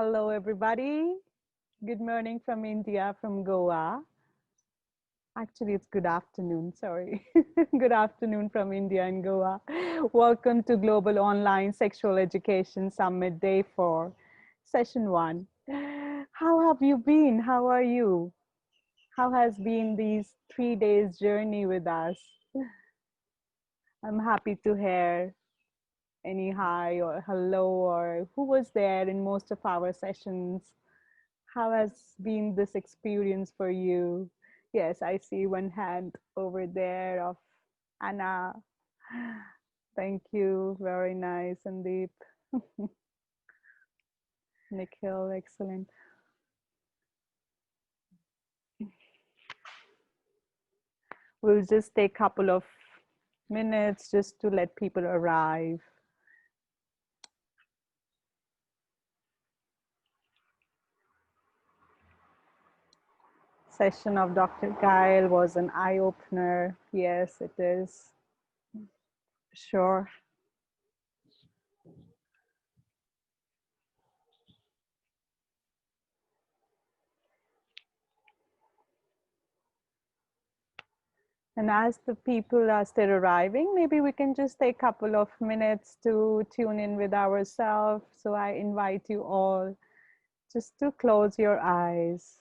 Hello, everybody. Good morning from India, from Goa. Actually, it's good afternoon, sorry. Good afternoon from India and Goa. Welcome to Global Online Sexual Education Summit Day 4, Session 1. How have you been? How are you? How has been these 3 days journey with us? I'm happy to hear any hi or hello or who was there in most of our sessions. How has been this experience for you? Yes, I see one hand over there of Anna. Thank you. Very nice, Sandeep. Nikhil, excellent. We'll just take a couple of minutes just to let people arrive. Session of Dr. Gail was an eye-opener. Yes, it is. Sure. And as the people are still arriving, maybe we can just take a couple of minutes to tune in with ourselves. So I invite you all just to close your eyes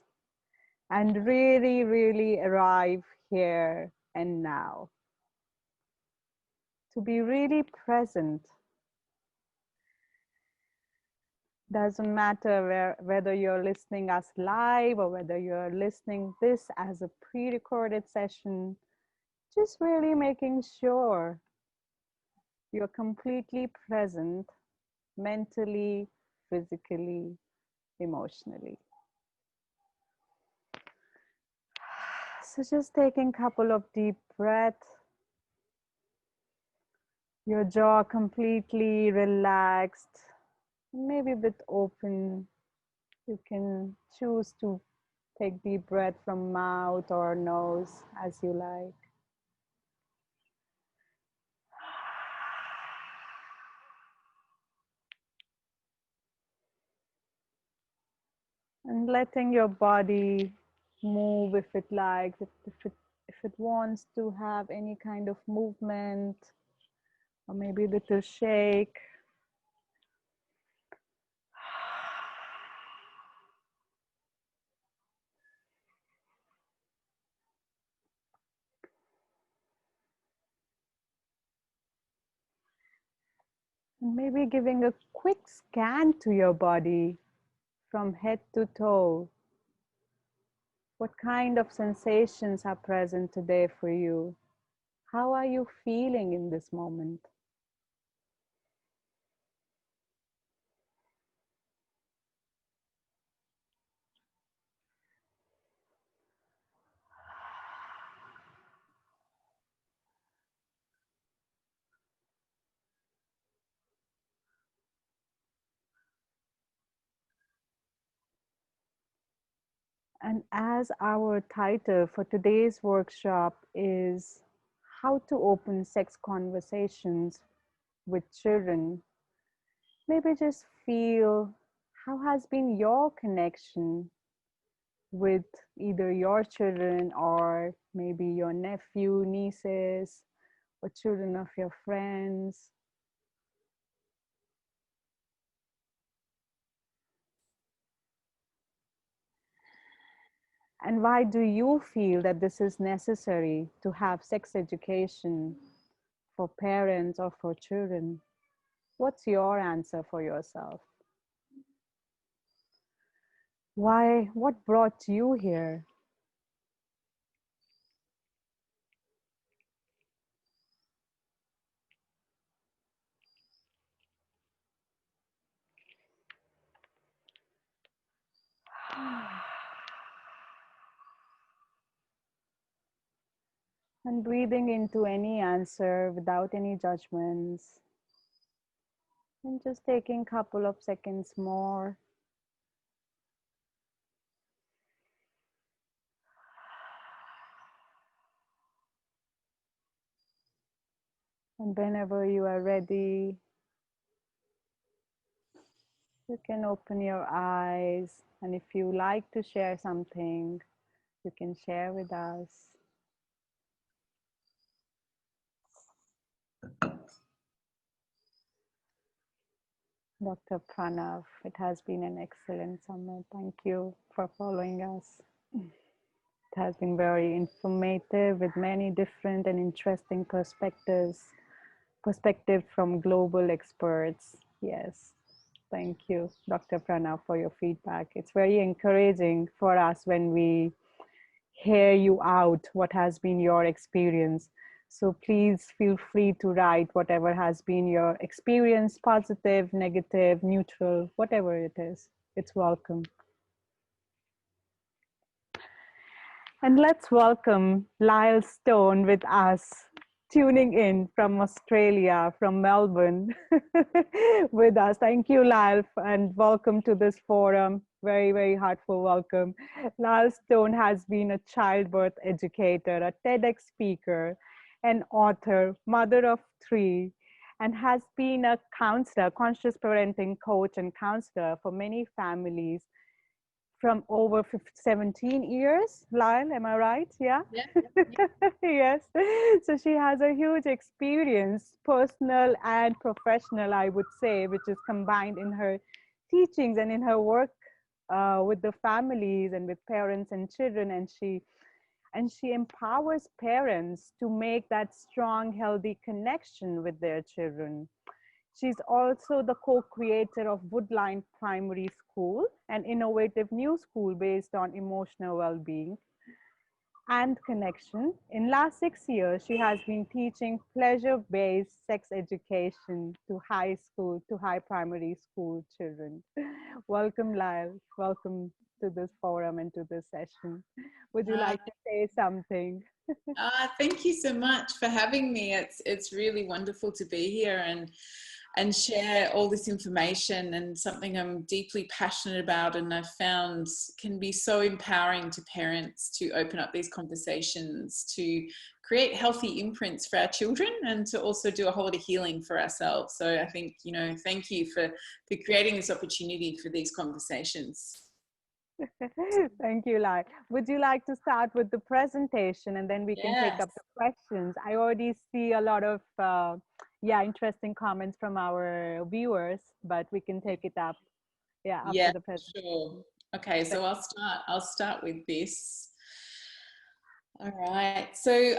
and really, really arrive here and now. To be really present. Doesn't matter whether you're listening us live or whether you're listening this as a pre-recorded session, just really making sure you're completely present mentally, physically, emotionally. So just taking a couple of deep breaths, your jaw completely relaxed, maybe a bit open. You can choose to take deep breath from mouth or nose as you like. And letting your body move if it likes, if it wants to have any kind of movement or maybe a little shake. And maybe giving a quick scan to your body from head to toe. What kind of sensations are present today for you? How are you feeling in this moment? And as our title for today's workshop is How to Open Sex Conversations with Children, maybe just feel how has been your connection with either your children or maybe your nephew, nieces, or children of your friends. And why do you feel that this is necessary to have sex education for parents or for children? What's your answer for yourself? Why, what brought you here? And breathing into any answer without any judgments. And just taking a couple of seconds more. And whenever you are ready, You can open your eyes, and if you like to share something, you can share with us. Dr. Pranav, it has been an excellent summit. Thank you for following us. It has been very informative with many different and interesting perspectives from global experts. Yes. Thank you, Dr. Pranav, for your feedback. It's very encouraging for us when we hear you out, what has been your experience. So please feel free to write whatever has been your experience, positive, negative, neutral, whatever it is. It's welcome. And let's welcome Lael Stone with us, tuning in from Australia, from Melbourne, with us. Thank you, Lael, and welcome to this forum. Very, very heartful welcome. Lael Stone has been a childbirth educator, a TEDx speaker, an author, mother of 3, and has been a counselor, conscious parenting coach and counselor for many families from over 17 years. Lael, am I right? Yeah. Yes. So she has a huge experience, personal and professional, I would say, which is combined in her teachings and in her work with the families and with parents and children. And she empowers parents to make that strong, healthy connection with their children. She's also the co-creator of Woodline Primary School, an innovative new school based on emotional well-being and connection. In last 6 years, she has been teaching pleasure-based sex education to high school, to high primary school children. Welcome, Lael. Welcome to this forum and to this session. Would you like to say something? Thank you so much for having me. It's really wonderful to be here and share all this information, and something I'm deeply passionate about, and I've found can be so empowering to parents to open up these conversations, to create healthy imprints for our children, and to also do a whole lot of healing for ourselves. So I think, thank you for creating this opportunity for these conversations. Thank you, Lai. Would you like to start with the presentation, and then we can take up the questions? I already see a lot of interesting comments from our viewers, but we can take it up after the presentation. Sure. Okay, so I'll start with this. All right. So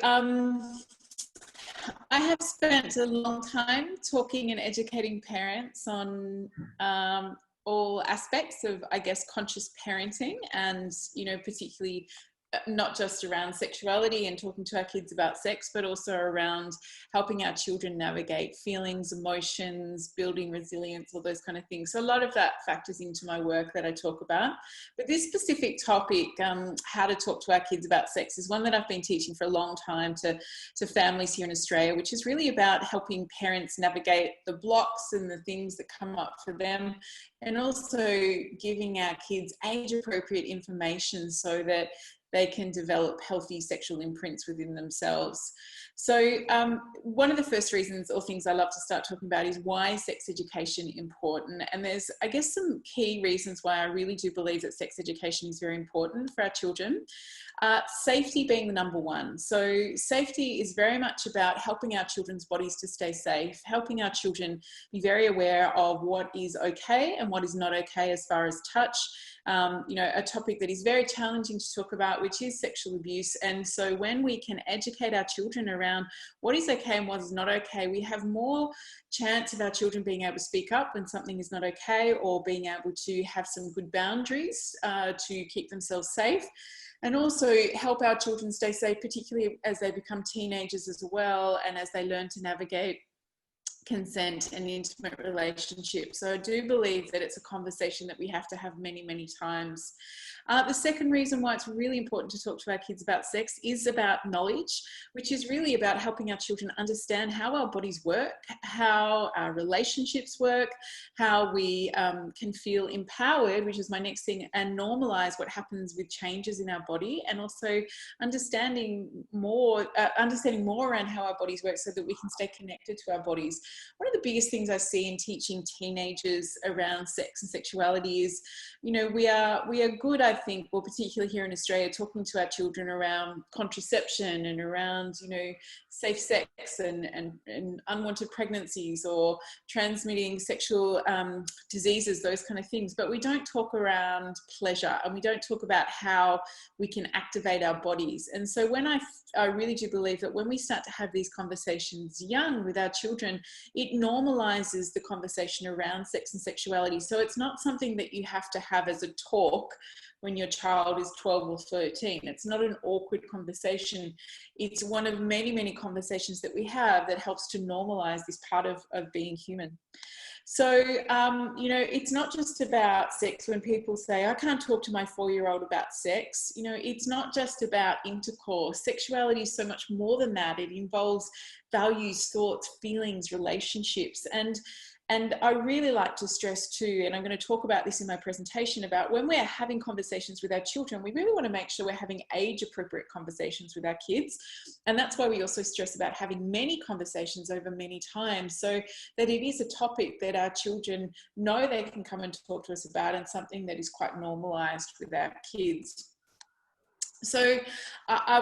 I have spent a long time talking and educating parents on all aspects of, I guess, conscious parenting, and, particularly not just around sexuality and talking to our kids about sex, but also around helping our children navigate feelings, emotions, building resilience, all those kind of things. So a lot of that factors into my work that I talk about. But this specific topic, how to talk to our kids about sex, is one that I've been teaching for a long time to families here in Australia, which is really about helping parents navigate the blocks and the things that come up for them, and also giving our kids age-appropriate information so that they can develop healthy sexual imprints within themselves. So one of the first reasons or things I love to start talking about is why sex education is important. And there's, I guess, some key reasons why I really do believe that sex education is very important for our children. Safety being the number one. So safety is very much about helping our children's bodies to stay safe, helping our children be very aware of what is okay and what is not okay as far as touch. A topic that is very challenging to talk about, which is sexual abuse. And so when we can educate our children around what is okay and what is not okay, we have more chance of our children being able to speak up when something is not okay, or being able to have some good boundaries to keep themselves safe. And also help our children stay safe, particularly as they become teenagers as well, and as they learn to navigate consent and intimate relationships. So I do believe that it's a conversation that we have to have many, many times. The second reason why it's really important to talk to our kids about sex is about knowledge, which is really about helping our children understand how our bodies work, how our relationships work, how we can feel empowered, which is my next thing, and normalize what happens with changes in our body, and also understanding more around how our bodies work so that we can stay connected to our bodies. one of the biggest things I see in teaching teenagers around sex and sexuality is, you know, we are good, I think, well, particularly here in Australia, talking to our children around contraception and around, you know, safe sex and unwanted pregnancies or transmitting sexual diseases, those kind of things. But we don't talk around pleasure, and we don't talk about how we can activate our bodies. And so when I really do believe that when we start to have these conversations young with our children, it normalizes the conversation around sex and sexuality. So it's not something that you have to have as a talk when your child is 12 or 13. It's not an awkward conversation. It's one of many, many conversations that we have that helps to normalize this part of being human. So, you know, it's not just about sex. When people say, I can't talk to my 4-year-old about sex, you know, it's not just about intercourse. Sexuality is so much more than that. It involves values, thoughts, feelings, relationships. And I really like to stress too, and I'm going to talk about this in my presentation, about when we're having conversations with our children, we really want to make sure we're having age-appropriate conversations with our kids. And that's why we also stress about having many conversations over many times, so that it is a topic that our children know they can come and talk to us about, and something that is quite normalized with our kids. So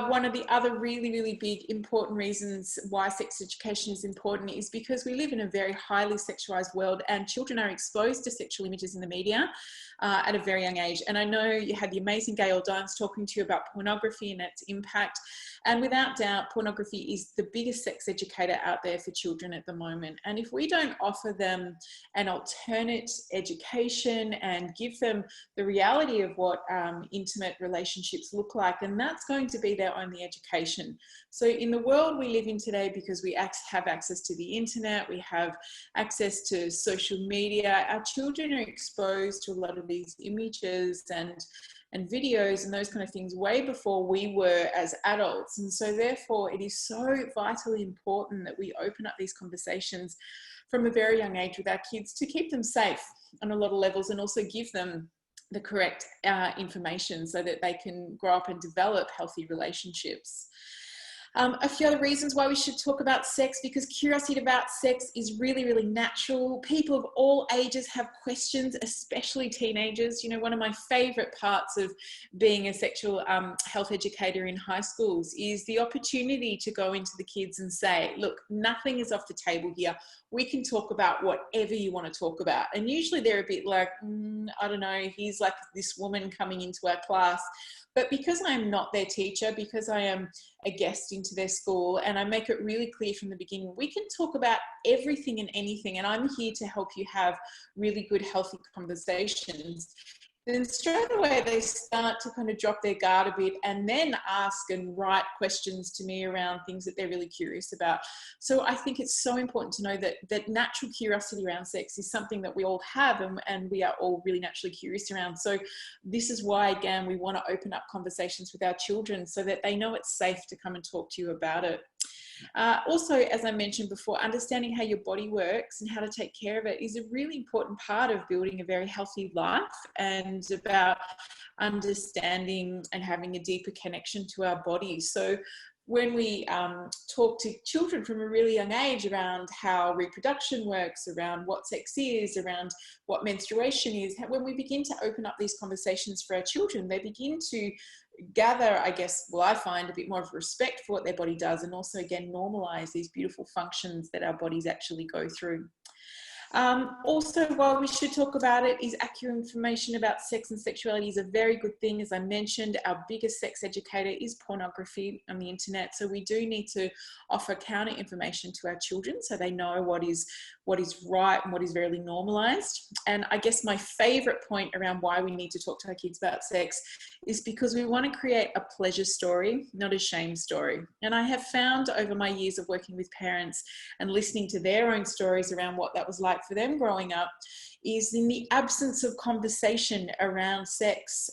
one of the other really, really big important reasons why sex education is important is because we live in a very highly sexualized world, and children are exposed to sexual images in the media at a very young age. And I know you had the amazing Gail Dines talking to you about pornography and its impact. And without doubt, pornography is the biggest sex educator out there for children at the moment. And if we don't offer them an alternate education and give them the reality of what intimate relationships look like, then that's going to be their only education. So in the world we live in today, because we have access to the internet, we have access to social media, our children are exposed to a lot of these images and videos and those kind of things way before we were as adults. And so therefore it is so vitally important that we open up these conversations from a very young age with our kids to keep them safe on a lot of levels, and also give them the correct information so that they can grow up and develop healthy relationships. A few other reasons why we should talk about sex, because curiosity about sex is really, really natural. People of all ages have questions, especially teenagers. You know, one of my favorite parts of being a sexual health educator in high schools is the opportunity to go into the kids and say, look, nothing is off the table here. We can talk about whatever you want to talk about. And usually they're a bit like, I don't know, he's like this woman coming into our class. But because I'm not their teacher, because I am a guest into their school, and I make it really clear from the beginning, we can talk about everything and anything, and I'm here to help you have really good, healthy conversations. Then straight away they start to kind of drop their guard a bit and then ask and write questions to me around things that they're really curious about. So I think it's so important to know that natural curiosity around sex is something that we all have, and we are all really naturally curious around. So this is why, again, we want to open up conversations with our children so that they know it's safe to come and talk to you about it. Also, as I mentioned before, understanding how your body works and how to take care of it is a really important part of building a very healthy life, and about understanding and having a deeper connection to our bodies. So when we talk to children from a really young age around how reproduction works, around what sex is, around what menstruation is, when we begin to open up these conversations for our children, they begin to gather, I guess, well, I find a bit more of respect for what their body does, and also, again, normalize these beautiful functions that our bodies actually go through. Also, while we should talk about it, is accurate information about sex and sexuality is a very good thing. As I mentioned, our biggest sex educator is pornography on the internet. So we do need to offer counter information to our children so they know what is right and what is very normalized. And I guess my favorite point around why we need to talk to our kids about sex is because we want to create a pleasure story, not a shame story. And I have found over my years of working with parents and listening to their own stories around what that was like for them growing up, is in the absence of conversation around sex,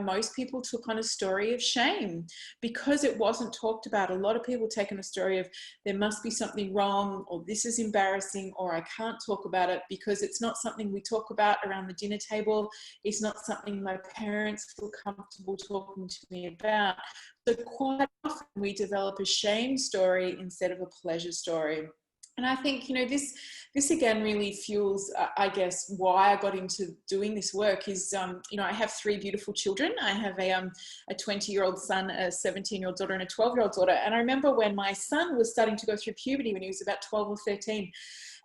most people took on a story of shame because it wasn't talked about. A lot of people take on a story of there must be something wrong, or this is embarrassing, or I can't talk about it because it's not something we talk about around the dinner table. It's not something my parents feel comfortable talking to me about. So quite often we develop a shame story instead of a pleasure story. And I think, this again really fuels, I guess, why I got into doing this work is, I have 3 beautiful children. I have a 20-year-old son, a 17-year-old daughter, and a 12-year-old daughter. And I remember when my son was starting to go through puberty when he was about 12 or 13.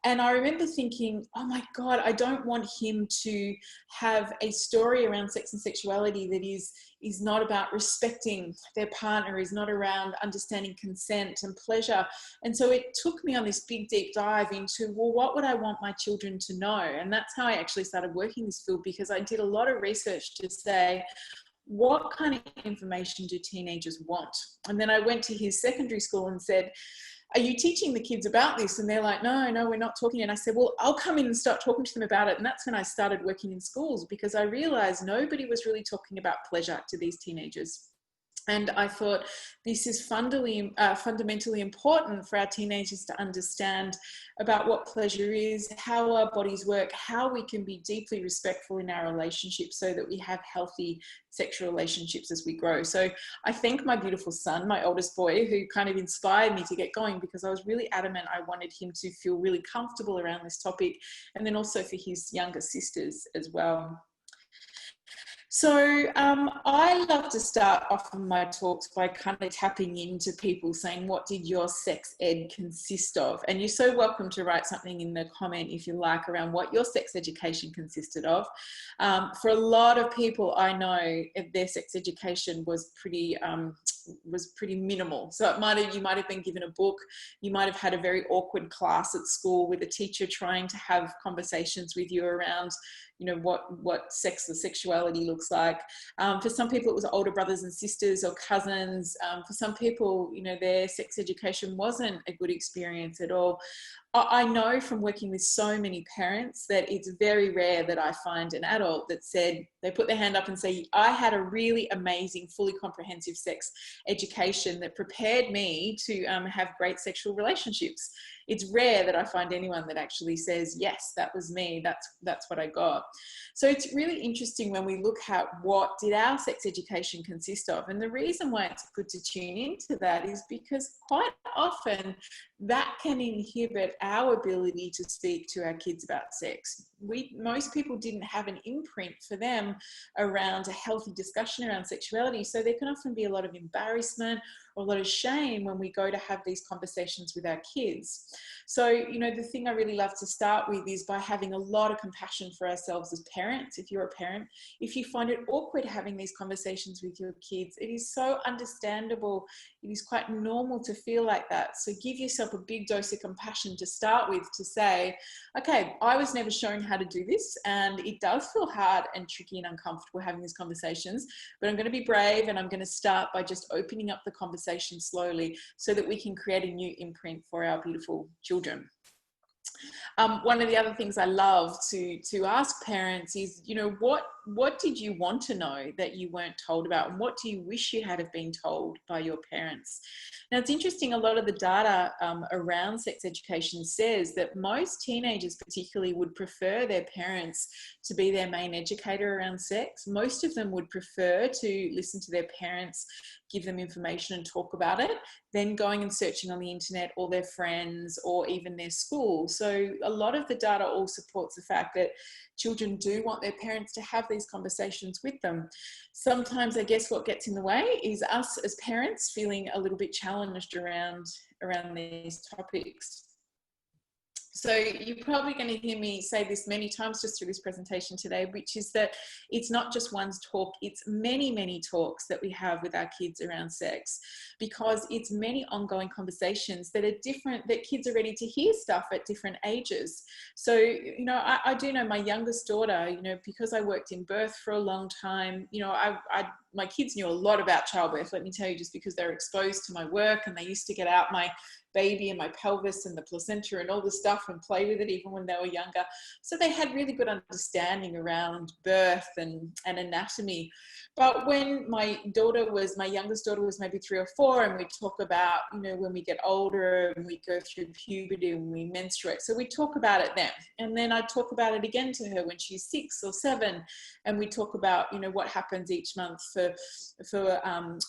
And I remember thinking, oh my God, I don't want him to have a story around sex and sexuality that is not about respecting their partner, is not around understanding consent and pleasure. And so it took me on this big, deep dive into, well, what would I want my children to know? And that's how I actually started working this field, because I did a lot of research to say, what kind of information do teenagers want? And then I went to his secondary school and said, are you teaching the kids about this? And they're like, no, we're not talking. And I said, well, I'll come in and start talking to them about it. And that's when I started working in schools, because I realized nobody was really talking about pleasure to these teenagers. And I thought this is fundamentally important for our teenagers to understand about what pleasure is, how our bodies work, how we can be deeply respectful in our relationships so that we have healthy sexual relationships as we grow. So I thank my beautiful son, my oldest boy, who kind of inspired me to get going, because I was really adamant I wanted him to feel really comfortable around this topic, and then also for his younger sisters as well. So I love to start off my talks by kind of tapping into people saying, what did your sex ed consist of? And you're so welcome to write something in the comment if you like around what your sex education consisted of. For a lot of people I know, their sex education was pretty minimal. So you might have been given a book, you might have had a very awkward class at school with a teacher trying to have conversations with you around what sex or sexuality looks like. For some people, it was older brothers and sisters or cousins. For some people, their sex education wasn't a good experience at all. I know from working with so many parents that it's very rare that I find an adult that said, they put their hand up and say, I had a really amazing, fully comprehensive sex education that prepared me to have great sexual relationships. It's rare that I find anyone that actually says, yes, that was me, that's what I got. So it's really interesting when we look at what did our sex education consist of. And the reason why it's good to tune into that is because quite often that can inhibit our ability to speak to our kids about sex. Most people didn't have an imprint for them around a healthy discussion around sexuality. So there can often be a lot of embarrassment or a lot of shame when we go to have these conversations with our kids. So, the thing I really love to start with is by having a lot of compassion for ourselves as parents. If you're a parent, if you find it awkward having these conversations with your kids, it is so understandable. It is quite normal to feel like that. So give yourself a big dose of compassion to start with, to say, okay, I was never shown how to do this, and it does feel hard and tricky and uncomfortable having these conversations, but I'm going to be brave, and I'm going to start by just opening up the conversation slowly so that we can create a new imprint for our beautiful children. One of the other things I love to ask parents is, what did you want to know that you weren't told about? And what do you wish you had have been told by your parents? Now, it's interesting, a lot of the data around sex education says that most teenagers particularly would prefer their parents to be their main educator around sex. Most of them would prefer to listen to their parents, give them information and talk about it, then going and searching on the internet or their friends or even their school. So a lot of the data all supports the fact that children do want their parents to have these conversations with them. Sometimes I guess what gets in the way is us as parents feeling a little bit challenged around these topics. So you're probably going to hear me say this many times just through this presentation today, which is that it's not just one talk, it's many, many talks that we have with our kids around sex, because it's many ongoing conversations that are different, that kids are ready to hear stuff at different ages. So, I do know my youngest daughter, because I worked in birth for a long time, my kids knew a lot about childbirth, let me tell you, just because they're exposed to my work, and they used to get out my baby and my pelvis and the placenta and all the stuff and play with it even when they were younger. So they had really good understanding around birth and anatomy. But when my youngest daughter was maybe 3 or 4, and we talk about, when we get older and we go through puberty and we menstruate. So we talk about it then. And then I talk about it again to her when she's 6 or 7. And we talk about, what happens each month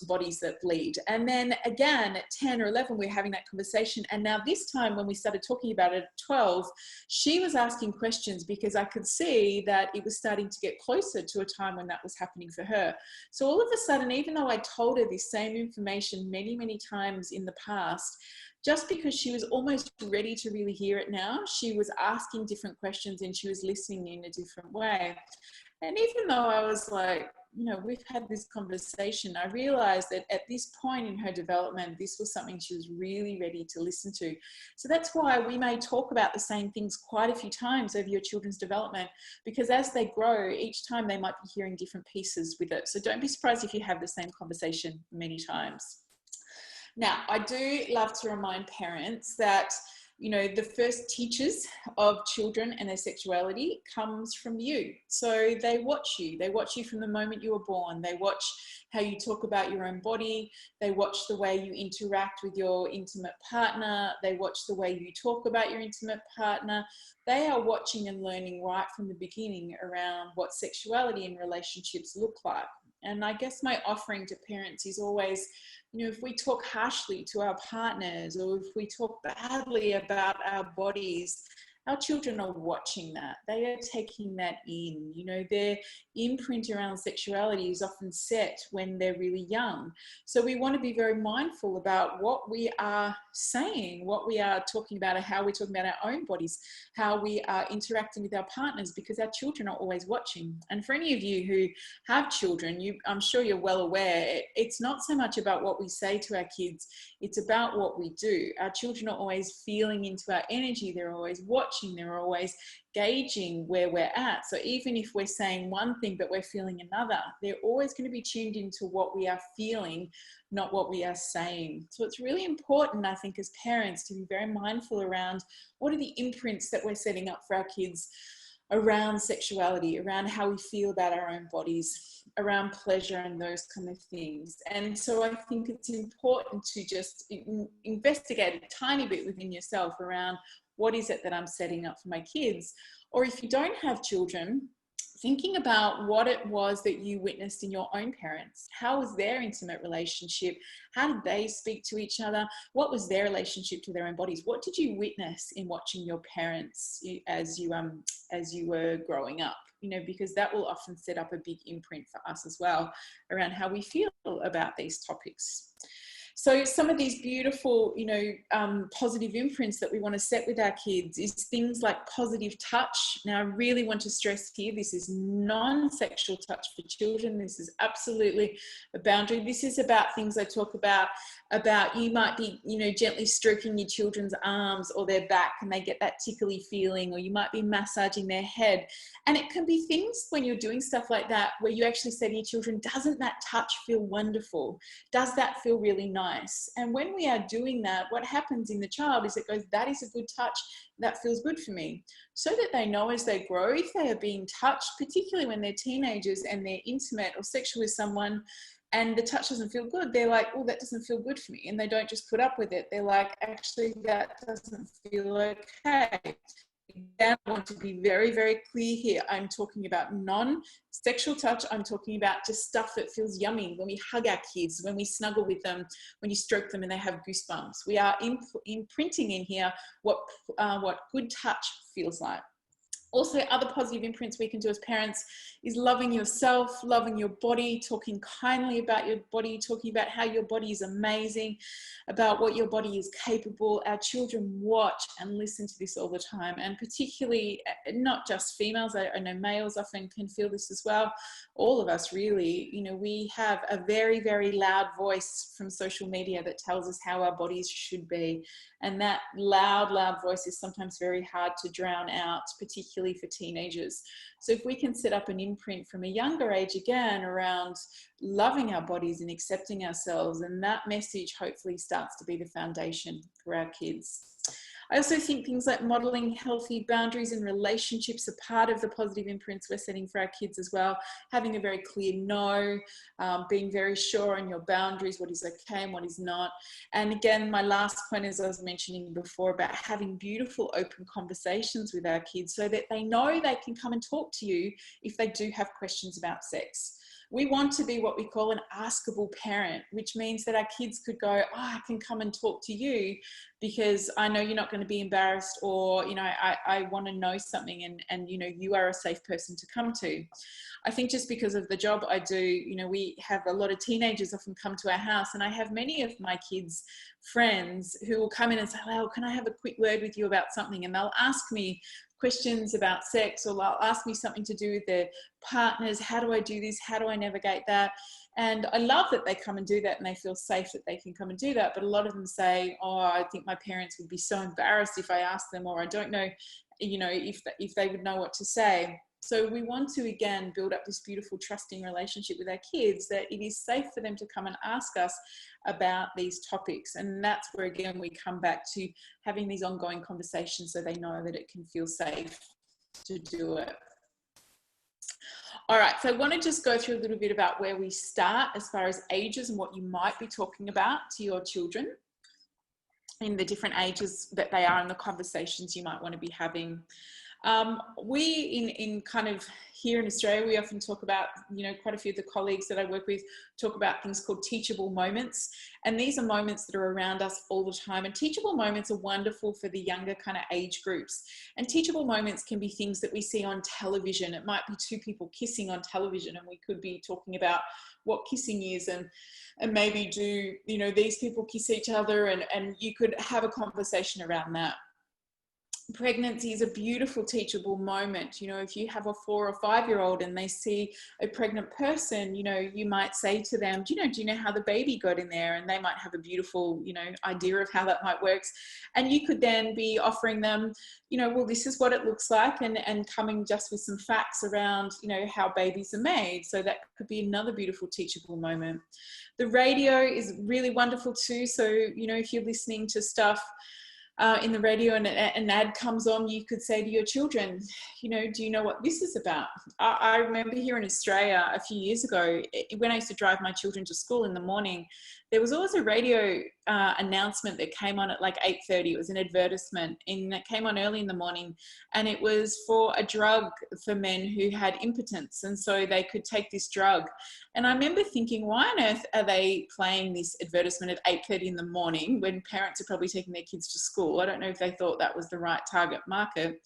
bodies that bleed. And then again at 10 or 11 we're having that conversation, and now this time when we started talking about it at 12, she was asking questions because I could see that it was starting to get closer to a time when that was happening for her. So all of a sudden, even though I told her this same information many times in the past, just because she was almost ready to really hear it now, she was asking different questions and she was listening in a different way. And even though I was like, you know, we've had this conversation, I realized that at this point in her development, this was something she was really ready to listen to. So that's why we may talk about the same things quite a few times over your children's development, because as they grow, each time they might be hearing different pieces with it. So don't be surprised if you have the same conversation many times. Now, I do love to remind parents that, you know, the first teachers of children and their sexuality comes from you. So they watch you from the moment you were born. They watch how you talk about your own body. They watch the way you interact with your intimate partner. They watch the way you talk about your intimate partner. They are watching and learning right from the beginning around what sexuality and relationships look like. And I guess my offering to parents is always, you know, if we talk harshly to our partners or if we talk badly about our bodies, our children are watching that. They are taking that in. You know, their imprint around sexuality is often set when they're really young. So we want to be very mindful about what we are saying, what we are talking about, or how we're talking about our own bodies, how we are interacting with our partners, because our children are always watching. And for any of you who have children, I'm sure you're well aware, it's not so much about what we say to our kids, it's about what we do. Our children are always feeling into our energy. They're always watching. They're always gauging where we're at. So even if we're saying one thing but we're feeling another, they're always going to be tuned into what we are feeling, not what we are saying. So it's really important, I think, as parents to be very mindful around what are the imprints that we're setting up for our kids around sexuality, around how we feel about our own bodies, around pleasure and those kind of things. And so I think it's important to just investigate a tiny bit within yourself around what is it that I'm setting up for my kids? Or if you don't have children, thinking about what it was that you witnessed in your own parents. How was their intimate relationship? How did they speak to each other? What was their relationship to their own bodies? What did you witness in watching your parents as you were growing up? You know, because that will often set up a big imprint for us as well around how we feel about these topics. So some of these beautiful, you know, positive imprints that we want to set with our kids is things like positive touch. Now, I really want to stress here, this is non-sexual touch for children. This is absolutely a boundary. This is about things I talk about you might be, you know, gently stroking your children's arms or their back and they get that tickly feeling, or you might be massaging their head. And it can be things when you're doing stuff like that where you actually say to your children, doesn't that touch feel wonderful? Does that feel really nice? And when we are doing that, what happens in the child is it goes, that is a good touch, that feels good for me. So that they know as they grow, if they are being touched, particularly when they're teenagers and they're intimate or sexual with someone, and the touch doesn't feel good, they're like, oh, that doesn't feel good for me. And they don't just put up with it. They're like, actually, that doesn't feel okay. Again, I want to be very, very clear here. I'm talking about non-sexual touch. I'm talking about just stuff that feels yummy. When we hug our kids, when we snuggle with them, when you stroke them and they have goosebumps. We are imprinting in here what good touch feels like. Also, other positive imprints we can do as parents is loving yourself, loving your body, talking kindly about your body, talking about how your body is amazing, about what your body is capable. Our children watch and listen to this all the time, and particularly not just females. I know males often can feel this as well. All of us really, you know, we have a very, very loud voice from social media that tells us how our bodies should be. And that loud, loud voice is sometimes very hard to drown out, particularly for teenagers. So if we can set up an imprint from a younger age, again, around loving our bodies and accepting ourselves, and that message hopefully starts to be the foundation for our kids. I also think things like modeling healthy boundaries and relationships are part of the positive imprints we're setting for our kids as well. Having a very clear no, being very sure on your boundaries, what is okay and what is not. And again, my last point, as I was mentioning before, about having beautiful open conversations with our kids so that they know they can come and talk to you if they do have questions about sex. We want to be what we call an askable parent, which means that our kids could go, oh, I can come and talk to you because I know you're not going to be embarrassed, or, you know, I want to know something, and, you know, you are a safe person to come to. I think just because of the job I do, you know, we have a lot of teenagers often come to our house, and I have many of my kids' friends who will come in and say, Lael, can I have a quick word with you about something? And they'll ask me questions about sex, or they'll ask me something to do with their partners. How do I do this? How do I navigate that? And I love that they come and do that, and they feel safe that they can come and do that. But a lot of them say, oh, I think my parents would be so embarrassed if I asked them, or I don't know, you know, if they would know what to say. So we want to, again, build up this beautiful trusting relationship with our kids, that it is safe for them to come and ask us about these topics. And that's where, again, we come back to having these ongoing conversations so they know that it can feel safe to do it. All right, so I want to just go through a little bit about where we start as far as ages and what you might be talking about to your children in the different ages that they are, and the conversations you might want to be having. We in kind of here in Australia, we often talk about, you know, quite a few of the colleagues that I work with talk about things called teachable moments. And these are moments that are around us all the time. And teachable moments are wonderful for the younger kind of age groups. And teachable moments can be things that we see on television. It might be two people kissing on television, and we could be talking about what kissing is, and maybe do, you know, these people kiss each other, and you could have a conversation around that. Pregnancy is a beautiful teachable moment. You know, if you have a 4 or 5 year old and they see a pregnant person, you know, you might say to them, do you know how the baby got in there? And they might have a beautiful, you know, idea of how that might work. And you could then be offering them, you know, well, this is what it looks like, and coming just with some facts around, you know, how babies are made. So that could be another beautiful teachable moment. The radio is really wonderful too. So, you know, if you're listening to stuff in the radio and an ad comes on, you could say to your children, you know, do you know what this is about? I remember here in Australia a few years ago, when I used to drive my children to school in the morning, there was always a radio announcement that came on at like 8:30. It was an advertisement, and it came on early in the morning, and it was for a drug for men who had impotence, and so they could take this drug. And I remember thinking, why on earth are they playing this advertisement at 8:30 in the morning when parents are probably taking their kids to school? I don't know if they thought that was the right target market,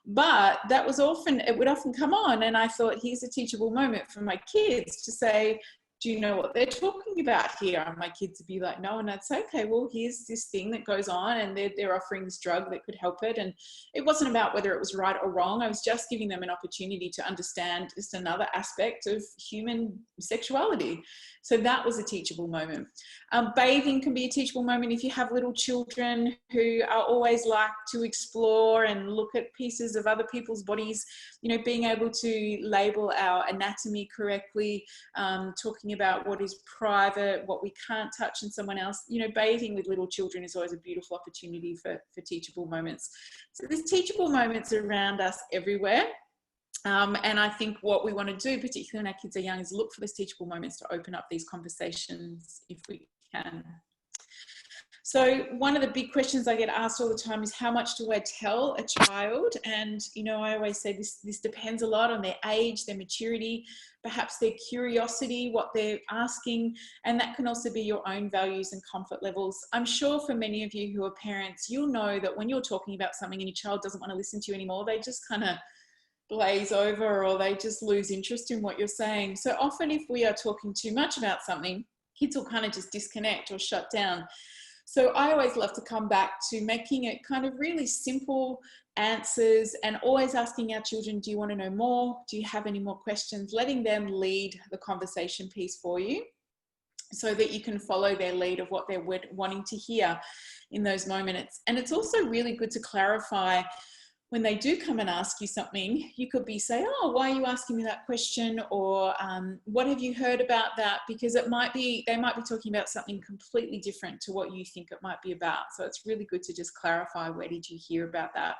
but that was often, it would often come on, and I thought, here's a teachable moment for my kids to say, do you know what they're talking about here? And my kids would be like, no. And I'd say, okay, well, here's this thing that goes on, and they're offering this drug that could help it. And it wasn't about whether it was right or wrong. I was just giving them an opportunity to understand just another aspect of human sexuality. So that was a teachable moment. Bathing can be a teachable moment if you have little children who are always like to explore and look at pieces of other people's bodies, you know, being able to label our anatomy correctly, talking about what is private, what we can't touch in someone else. You know, bathing with little children is always a beautiful opportunity for teachable moments. So there's teachable moments around us everywhere. And I think what we want to do, particularly when our kids are young, is look for those teachable moments to open up these conversations if we can. So one of the big questions I get asked all the time is, how much do I tell a child? And, you know, I always say this depends a lot on their age, their maturity, perhaps their curiosity, what they're asking, and that can also be your own values and comfort levels. I'm sure for many of you who are parents, you'll know that when you're talking about something and your child doesn't want to listen to you anymore, they just kind of glaze over, or they just lose interest in what you're saying. So often if we are talking too much about something, kids will kind of just disconnect or shut down. So I always love to come back to making it kind of really simple answers, and always asking our children, do you want to know more? Do you have any more questions? Letting them lead the conversation piece for you so that you can follow their lead of what they're wanting to hear in those moments. And it's also really good to clarify when they do come and ask you something. You could be saying, oh, why are you asking me that question? Or what have you heard about that? Because they might be talking about something completely different to what you think it might be about. So it's really good to just clarify, where did you hear about that?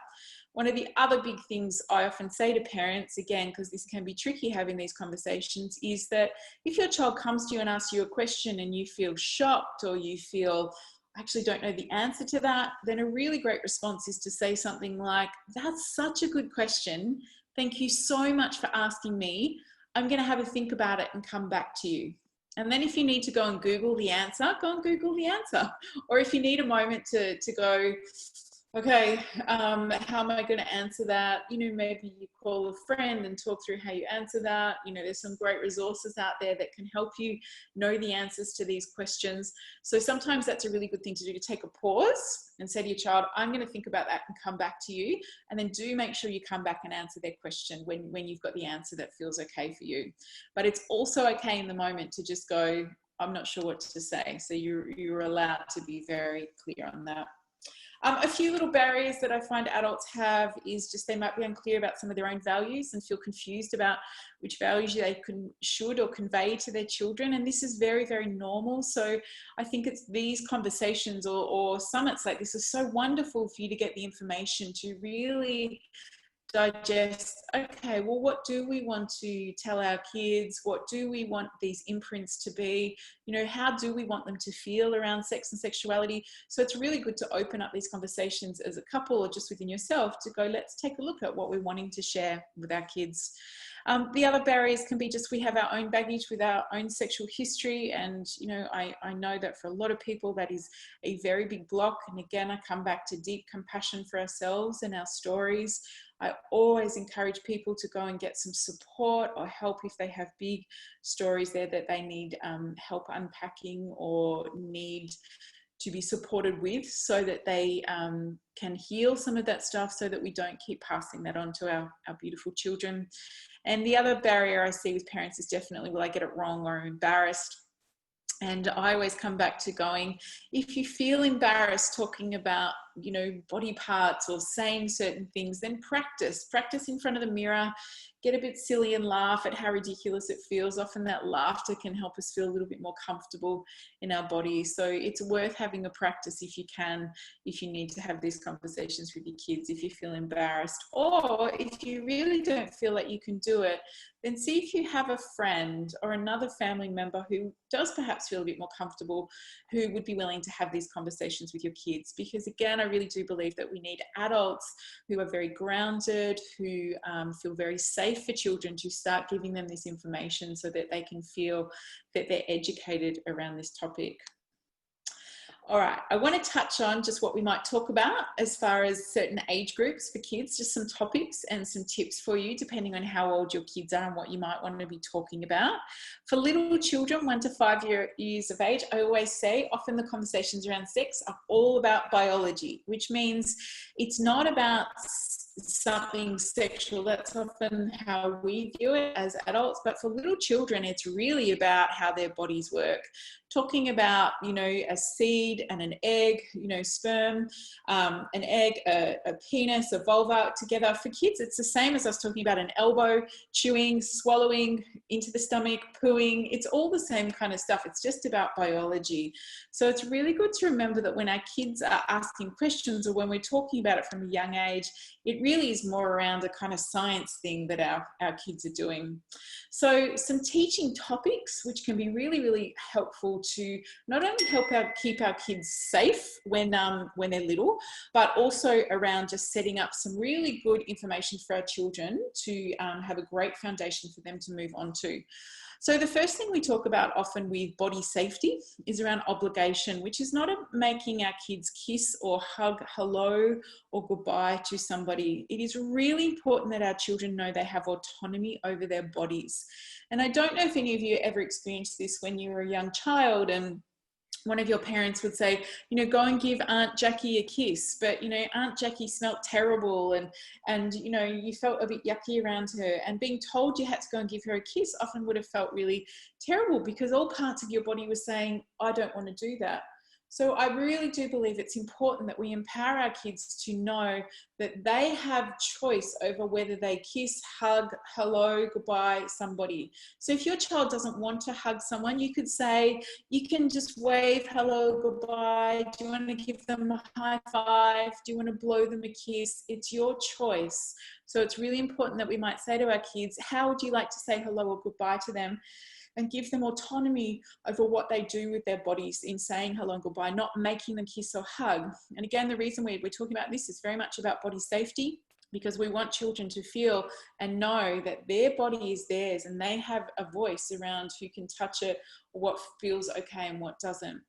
One of the other big things I often say to parents, again, because this can be tricky having these conversations, is that if your child comes to you and asks you a question and you feel shocked, or you feel, I actually don't know the answer to that, then a really great response is to say something like, that's such a good question. Thank you so much for asking me. I'm going to have a think about it and come back to you. And then if you need to go and Google the answer, go and Google the answer. Or if you need a moment to go, okay, how am I going to answer that? You know, maybe you call a friend and talk through how you answer that. You know, there's some great resources out there that can help you know the answers to these questions. So sometimes that's a really good thing to do, to take a pause and say to your child, I'm going to think about that and come back to you. And then do make sure you come back and answer their question when you've got the answer that feels okay for you. But it's also okay in the moment to just go, I'm not sure what to say. So you're allowed to be very clear on that. A few little barriers that I find adults have is just they might be unclear about some of their own values and feel confused about which values they should or convey to their children. And this is very, very normal. So I think it's these conversations or summits like this is so wonderful for you to get the information to really digest, okay, well, what do we want to tell our kids? What do we want these imprints to be? You know, how do we want them to feel around sex and sexuality? So it's really good to open up these conversations as a couple or just within yourself to go, let's take a look at what we're wanting to share with our kids. The other barriers can be just we have our own baggage with our own sexual history. And, you know, I know that for a lot of people that is a very big block. And again, I come back to deep compassion for ourselves and our stories. I always encourage people to go and get some support or help if they have big stories there that they need help unpacking or need to be supported with, so that they can heal some of that stuff, so that we don't keep passing that on to our beautiful children. And the other barrier I see with parents is definitely, will I get it wrong, or I'm embarrassed? And I always come back to going, if you feel embarrassed talking about, you know, body parts or saying certain things, then practice in front of the mirror, get a bit silly and laugh at how ridiculous it feels. Often that laughter can help us feel a little bit more comfortable in our body. So it's worth having a practice if you can, if you need to have these conversations with your kids, if you feel embarrassed, or if you really don't feel like you can do it, then see if you have a friend or another family member who does perhaps feel a bit more comfortable, who would be willing to have these conversations with your kids. Because again, I really do believe that we need adults who are very grounded, who feel very safe for children, to start giving them this information so that they can feel that they're educated around this topic. All right, I want to touch on just what we might talk about as far as certain age groups for kids, just some topics and some tips for you depending on how old your kids are and what you might want to be talking about. For little children, 1 to 5 years of age, I always say often the conversations around sex are all about biology, which means it's not about something sexual. That's often how we view it as adults, but for little children, it's really about how their bodies work. Talking about, you know, a seed and an egg, you know, sperm, an egg, a penis, a vulva together. For kids, it's the same as us talking about an elbow, chewing, swallowing into the stomach, pooing. It's all the same kind of stuff. It's just about biology. So it's really good to remember that when our kids are asking questions, or when we're talking about it from a young age, it really is more around a kind of science thing that our kids are doing. So some teaching topics, which can be really, really helpful to not only keep our kids safe when they're little, but also around just setting up some really good information for our children to have a great foundation for them to move on to. So the first thing we talk about often with body safety is around obligation, which is not making our kids kiss or hug hello or goodbye to somebody. It is really important that our children know they have autonomy over their bodies. And I don't know if any of you ever experienced this when you were a young child and one of your parents would say, you know, go and give Aunt Jackie a kiss. But, you know, Aunt Jackie smelt terrible and, you know, you felt a bit yucky around her, and being told you had to go and give her a kiss often would have felt really terrible, because all parts of your body were saying, I don't want to do that. So I really do believe it's important that we empower our kids to know that they have choice over whether they kiss, hug, hello, goodbye, somebody. So if your child doesn't want to hug someone, you could say, you can just wave hello, goodbye. Do you want to give them a high five? Do you want to blow them a kiss? It's your choice. So it's really important that we might say to our kids, how would you like to say hello or goodbye to them? And give them autonomy over what they do with their bodies in saying hello and goodbye, not making them kiss or hug. And again, the reason we're talking about this is very much about body safety. because we want children to feel and know that their body is theirs and they have a voice around who can touch it, or what feels okay and what doesn't.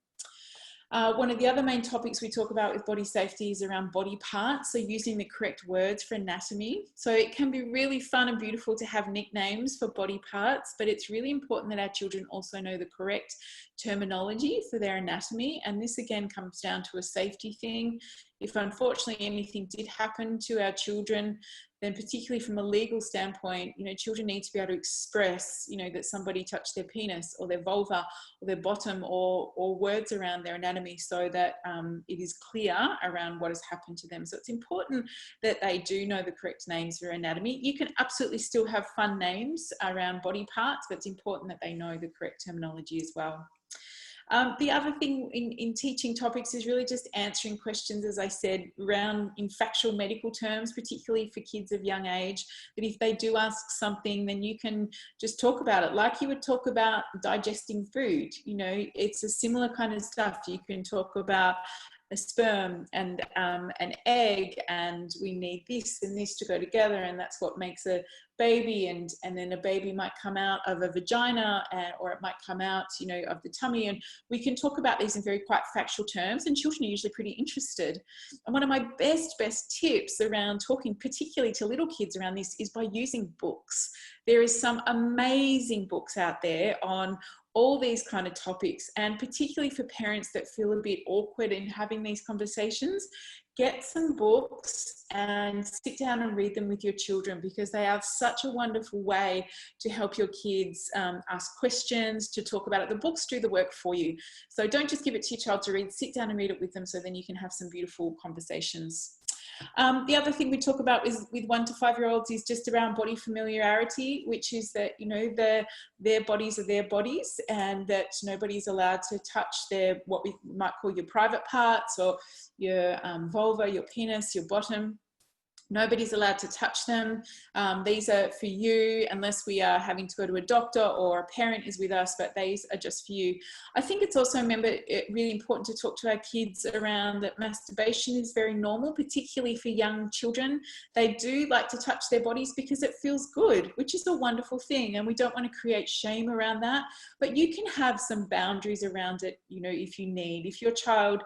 One of the other main topics we talk about with body safety is around body parts, so using the correct words for anatomy. So it can be really fun and beautiful to have nicknames for body parts, but it's really important that our children also know the correct terminology for their anatomy. And this again comes down to a safety thing. If unfortunately anything did happen to our children, then particularly from a legal standpoint, children need to be able to express, that somebody touched their penis or their vulva or their bottom, or words around their anatomy, so that it is clear around what has happened to them. So it's important that they do know the correct names for anatomy. You can absolutely still have fun names around body parts, but it's important that they know the correct terminology as well. The other thing in teaching topics is really just answering questions, as I said, around in factual medical terms, particularly for kids of young age, that if they do ask something, then you can just talk about it like you would talk about digesting food. It's a similar kind of stuff. You can talk about a sperm and an egg, and we need this and this to go together, and that's what makes a baby, and then a baby might come out of a vagina, or it might come out of the tummy, and we can talk about these in very quite factual terms, and children are usually pretty interested. And one of my best tips around talking particularly to little kids around this is by using books. There is some amazing books out there on all these kind of topics, and particularly for parents that feel a bit awkward in having these conversations, get some books and sit down and read them with your children, because they are such a wonderful way to help your kids ask questions, to talk about it. The books do the work for you. So don't just give it to your child to read, sit down and read it with them, so then you can have some beautiful conversations. The other thing we talk about is with 1 to 5 year olds is just around body familiarity, which is that, their bodies are their bodies, and that nobody's allowed to touch their, what we might call your private parts, or your vulva, your penis, your bottom. Nobody's allowed to touch them. These are for you, unless we are having to go to a doctor or a parent is with us, but these are just for you. I think it's also, really important to talk to our kids around that masturbation is very normal, particularly for young children. They do like to touch their bodies because it feels good, which is a wonderful thing, and we don't want to create shame around that. But you can have some boundaries around it, if you need. If your child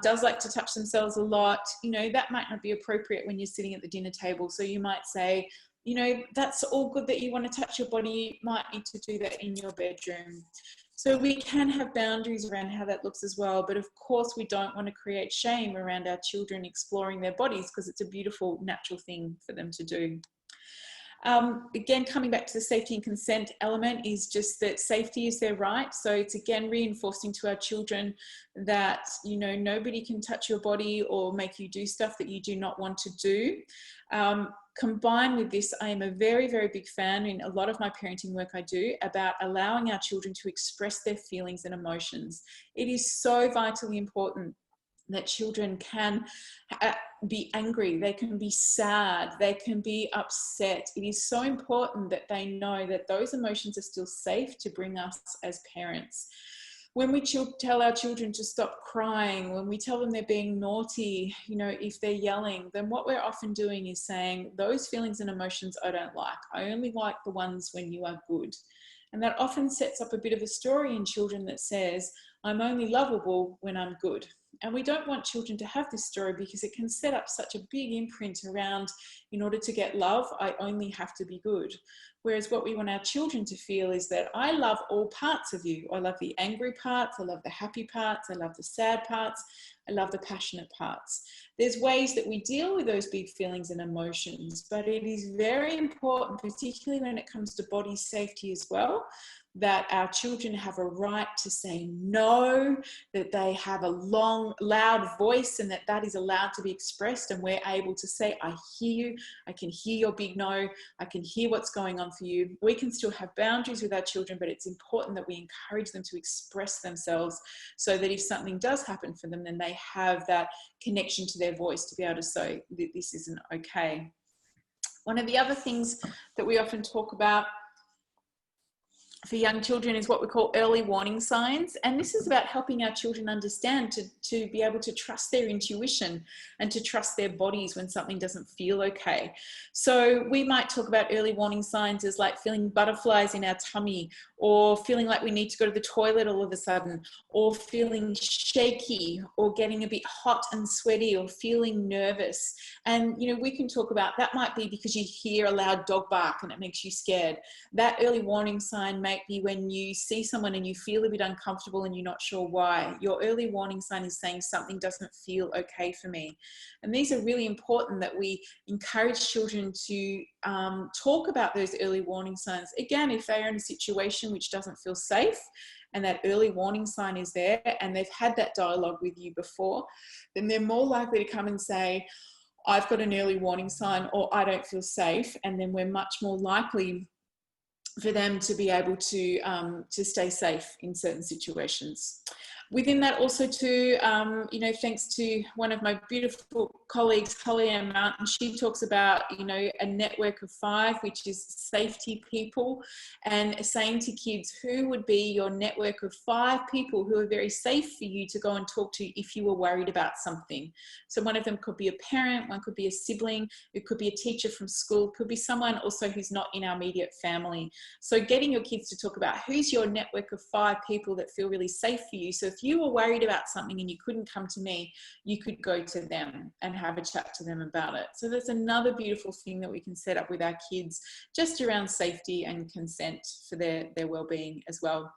does like to touch themselves a lot, that might not be appropriate when you're sitting at the dinner table. So you might say, that's all good that you want to touch your body, you might need to do that in your bedroom. So we can have boundaries around how that looks as well. But of course, we don't want to create shame around our children exploring their bodies, because it's a beautiful, natural thing for them to do. Again, coming back to the safety and consent element, is just that safety is their right. So it's again reinforcing to our children that, nobody can touch your body or make you do stuff that you do not want to do. Combined with this, I am a very, very big fan in a lot of my parenting work I do about allowing our children to express their feelings and emotions. It is so vitally important that children can be angry, they can be sad, they can be upset. It is so important that they know that those emotions are still safe to bring us as parents. When we tell our children to stop crying, when we tell them they're being naughty, if they're yelling, then what we're often doing is saying, those feelings and emotions I don't like. I only like the ones when you are good. And that often sets up a bit of a story in children that says, I'm only lovable when I'm good. And we don't want children to have this story, because it can set up such a big imprint around, in order to get love, I only have to be good. Whereas what we want our children to feel is that I love all parts of you. I love the angry parts, I love the happy parts, I love the sad parts, I love the passionate parts. There's ways that we deal with those big feelings and emotions, but it is very important, particularly when it comes to body safety as well, that our children have a right to say no, that they have a long, loud voice, and that is allowed to be expressed, and we're able to say, I hear you, I can hear your big no, I can hear what's going on for you. We can still have boundaries with our children, but it's important that we encourage them to express themselves, so that if something does happen for them, then they have that connection to their voice to be able to say that this isn't okay. One of the other things that we often talk about for young children is what we call early warning signs. And this is about helping our children understand to be able to trust their intuition and to trust their bodies when something doesn't feel okay. So we might talk about early warning signs as like feeling butterflies in our tummy, or feeling like we need to go to the toilet all of a sudden, or feeling shaky, or getting a bit hot and sweaty, or feeling nervous. And, you know, we can talk about that might be because you hear a loud dog bark and it makes you scared. That early warning sign might be when you see someone and you feel a bit uncomfortable and you're not sure why. Your early warning sign is saying something doesn't feel okay for me. And these are really important, that we encourage children to talk about those early warning signs. Again, if they are in a situation which doesn't feel safe and that early warning sign is there and they've had that dialogue with you before, then they're more likely to come and say, I've got an early warning sign, or I don't feel safe. And then we're much more likely for them to be able to stay safe in certain situations. Within that also too, you know, thanks to one of my beautiful colleagues, Holly Ann Mountain, she talks about, you know, a network of 5, which is safety people, and saying to kids, who would be your network of 5 people who are very safe for you to go and talk to if you were worried about something. So one of them could be a parent, one could be a sibling, it could be a teacher from school, it could be someone also who's not in our immediate family. So getting your kids to talk about who's your network of 5 people that feel really safe for you. So if you were worried about something and you couldn't come to me, you could go to them and have a chat to them about it. So that's another beautiful thing that we can set up with our kids, just around safety and consent for their well-being as well.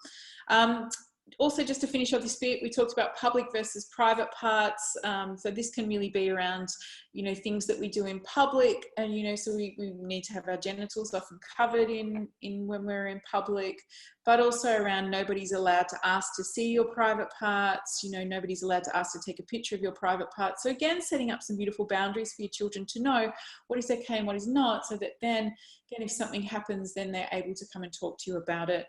Also, just to finish off this bit, we talked about public versus private parts. So this can really be around, you know, things that we do in public, and, you know, so we need to have our genitals often covered in when we're in public, but also around nobody's allowed to ask to see your private parts, you know, nobody's allowed to ask to take a picture of your private parts. So again, setting up some beautiful boundaries for your children to know what is okay and what is not, so that then, again, if something happens, then they're able to come and talk to you about it.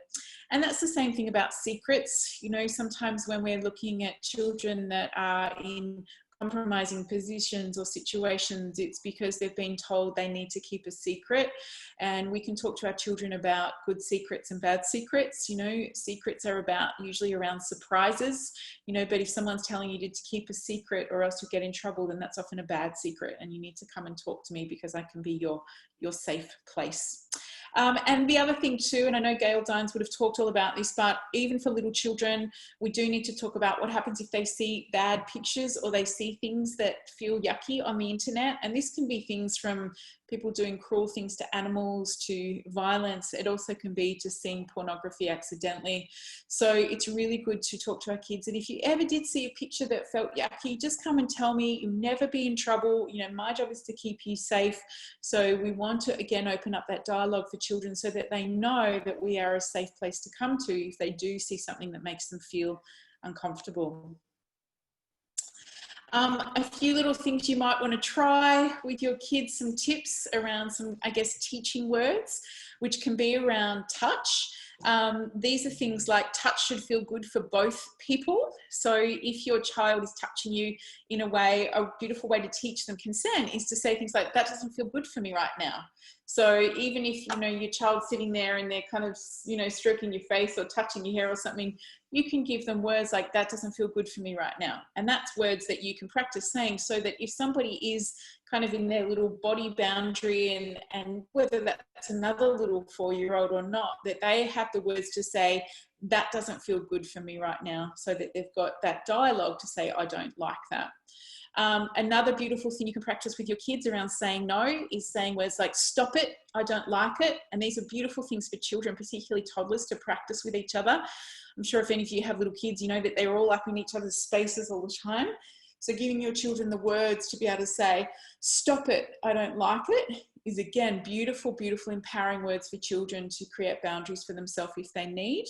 And that's the same thing about secrets. You know, sometimes when we're looking at children that are in compromising positions or situations, it's because they've been told they need to keep a secret. And we can talk to our children about good secrets and bad secrets. You know, secrets are usually around surprises, you know, but if someone's telling you to keep a secret or else you'll get in trouble, then that's often a bad secret, and you need to come and talk to me because I can be your safe place. And the other thing too, and I know Gail Dines would have talked all about this, but even for little children, we do need to talk about what happens if they see bad pictures or they see things that feel yucky on the internet. And this can be things from people doing cruel things to animals to violence. It also can be just seeing pornography accidentally. So it's really good to talk to our kids. And if you ever did see a picture that felt yucky, just come and tell me. You'll never be in trouble. You know, my job is to keep you safe. So we want to, again, open up that dialogue for children so that they know that we are a safe place to come to if they do see something that makes them feel uncomfortable. A few little things you might want to try with your kids, some tips around some, I guess, teaching words, which can be around touch. These are things like touch should feel good for both people. So if your child is touching you in a way, a beautiful way to teach them consent is to say things like, that doesn't feel good for me right now. So even if, you know, your child's sitting there and they're kind of, you know, stroking your face or touching your hair or something, you can give them words like, that doesn't feel good for me right now. And that's words that you can practice saying, so that if somebody is kind of in their little body boundary, and whether that's another little 4-year-old or not, that they have the words to say, that doesn't feel good for me right now, so that they've got that dialogue to say, I don't like that. Another beautiful thing you can practice with your kids around saying no is saying words like, stop it, I don't like it. And these are beautiful things for children, particularly toddlers, to practice with each other. I'm sure if any of you have little kids, you know that they're all up in each other's spaces all the time. So giving your children the words to be able to say, stop it, I don't like it, is again, beautiful, beautiful, empowering words for children to create boundaries for themselves if they need.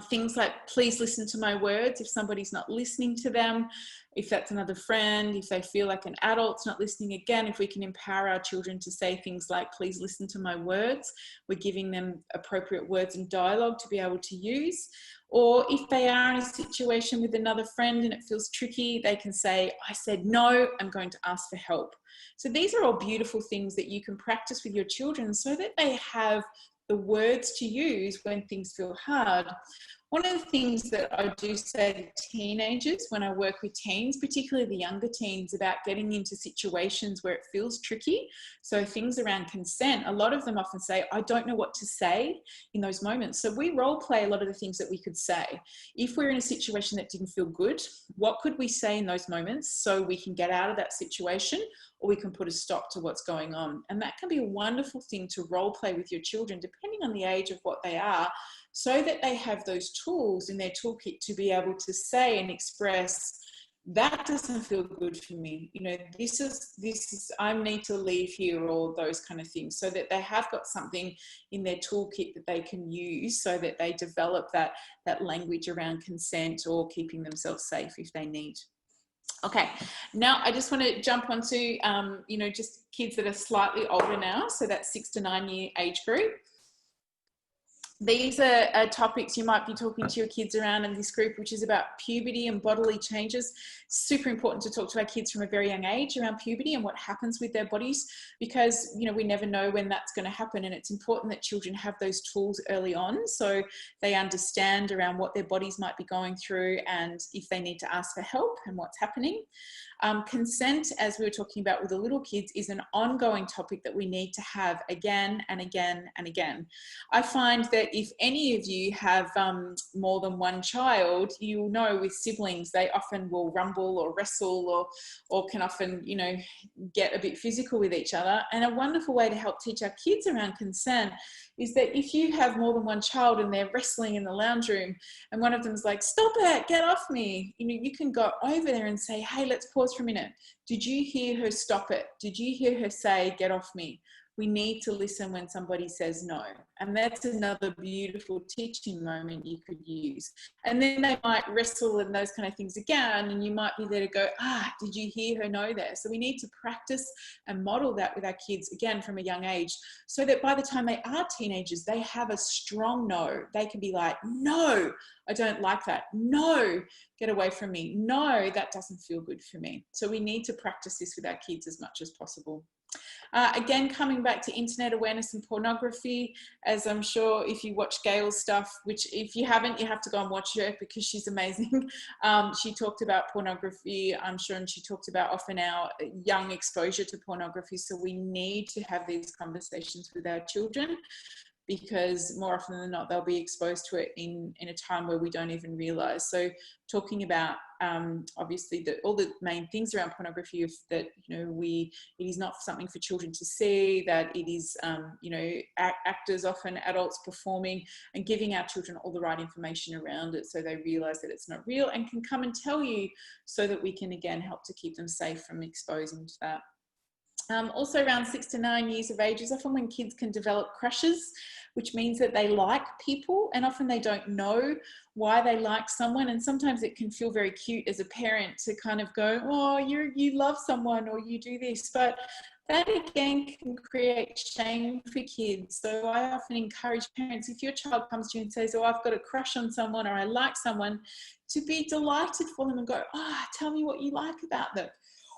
Things like, please listen to my words if somebody's not listening to them, if that's another friend, if they feel like an adult's not listening. Again, if we can empower our children to say things like, please listen to my words, we're giving them appropriate words and dialogue to be able to use. Or if they are in a situation with another friend and it feels tricky, they can say, I said no, I'm going to ask for help. So these are all beautiful things that you can practice with your children so that they have the words to use when things feel hard. One of the things that I do say to teenagers when I work with teens, particularly the younger teens, about getting into situations where it feels tricky, so things around consent, a lot of them often say, I don't know what to say in those moments. So we role play a lot of the things that we could say. If we're in a situation that didn't feel good, what could we say in those moments so we can get out of that situation, or we can put a stop to what's going on? And that can be a wonderful thing to role play with your children, depending on the age of what they are, so that they have those tools in their toolkit to be able to say and express, that doesn't feel good for me. You know, this is, I need to leave here, or those kind of things, so that they have got something in their toolkit that they can use, so that they develop that language around consent or keeping themselves safe if they need. Okay, now I just want to jump onto, you know, just kids that are slightly older now, so that 6 to 9 year age group. These are topics you might be talking to your kids around in this group, which is about puberty and bodily changes. Super important to talk to our kids from a very young age around puberty and what happens with their bodies, because, you know, we never know when that's going to happen, and it's important that children have those tools early on so they understand around what their bodies might be going through and if they need to ask for help and what's happening. Consent, as we were talking about with the little kids, is an ongoing topic that we need to have again and again and again. I find that if any of you have more than one child, you'll know with siblings, they often will rumble or wrestle or can often, you know, get a bit physical with each other. And a wonderful way to help teach our kids around consent is that if you have more than one child and they're wrestling in the lounge room and one of them's like, stop it, get off me, you know, you can go over there and say, hey, let's pause for a minute. Did you hear her stop it? Did you hear her say, get off me? We need to listen when somebody says no. And that's another beautiful teaching moment you could use. And then they might wrestle and those kind of things again, and you might be there to go, did you hear her no there? So we need to practice and model that with our kids, again, from a young age, so that by the time they are teenagers, they have a strong no. They can be like, no, I don't like that. No, get away from me. No, that doesn't feel good for me. So we need to practice this with our kids as much as possible. Again, coming back to internet awareness and pornography, as I'm sure if you watch Gail's stuff, which if you haven't, you have to go and watch her because she's amazing. She talked about pornography, I'm sure, and she talked about often our young exposure to pornography. So we need to have these conversations with our children, because more often than not, they'll be exposed to it in a time where we don't even realize. So talking about obviously all the main things around pornography, that, you know, it is not something for children to see, that it is, you know, actors, often adults performing, and giving our children all the right information around it so they realize that it's not real and can come and tell you, so that we can again help to keep them safe from exposing to that. Also around 6 to 9 years of age is often when kids can develop crushes, which means that they like people, and often they don't know why they like someone. And sometimes it can feel very cute as a parent to kind of go, oh, you love someone, or you do this. But that again can create shame for kids. So I often encourage parents, if your child comes to you and says, oh, I've got a crush on someone, or I like someone, to be delighted for them and go, tell me what you like about them,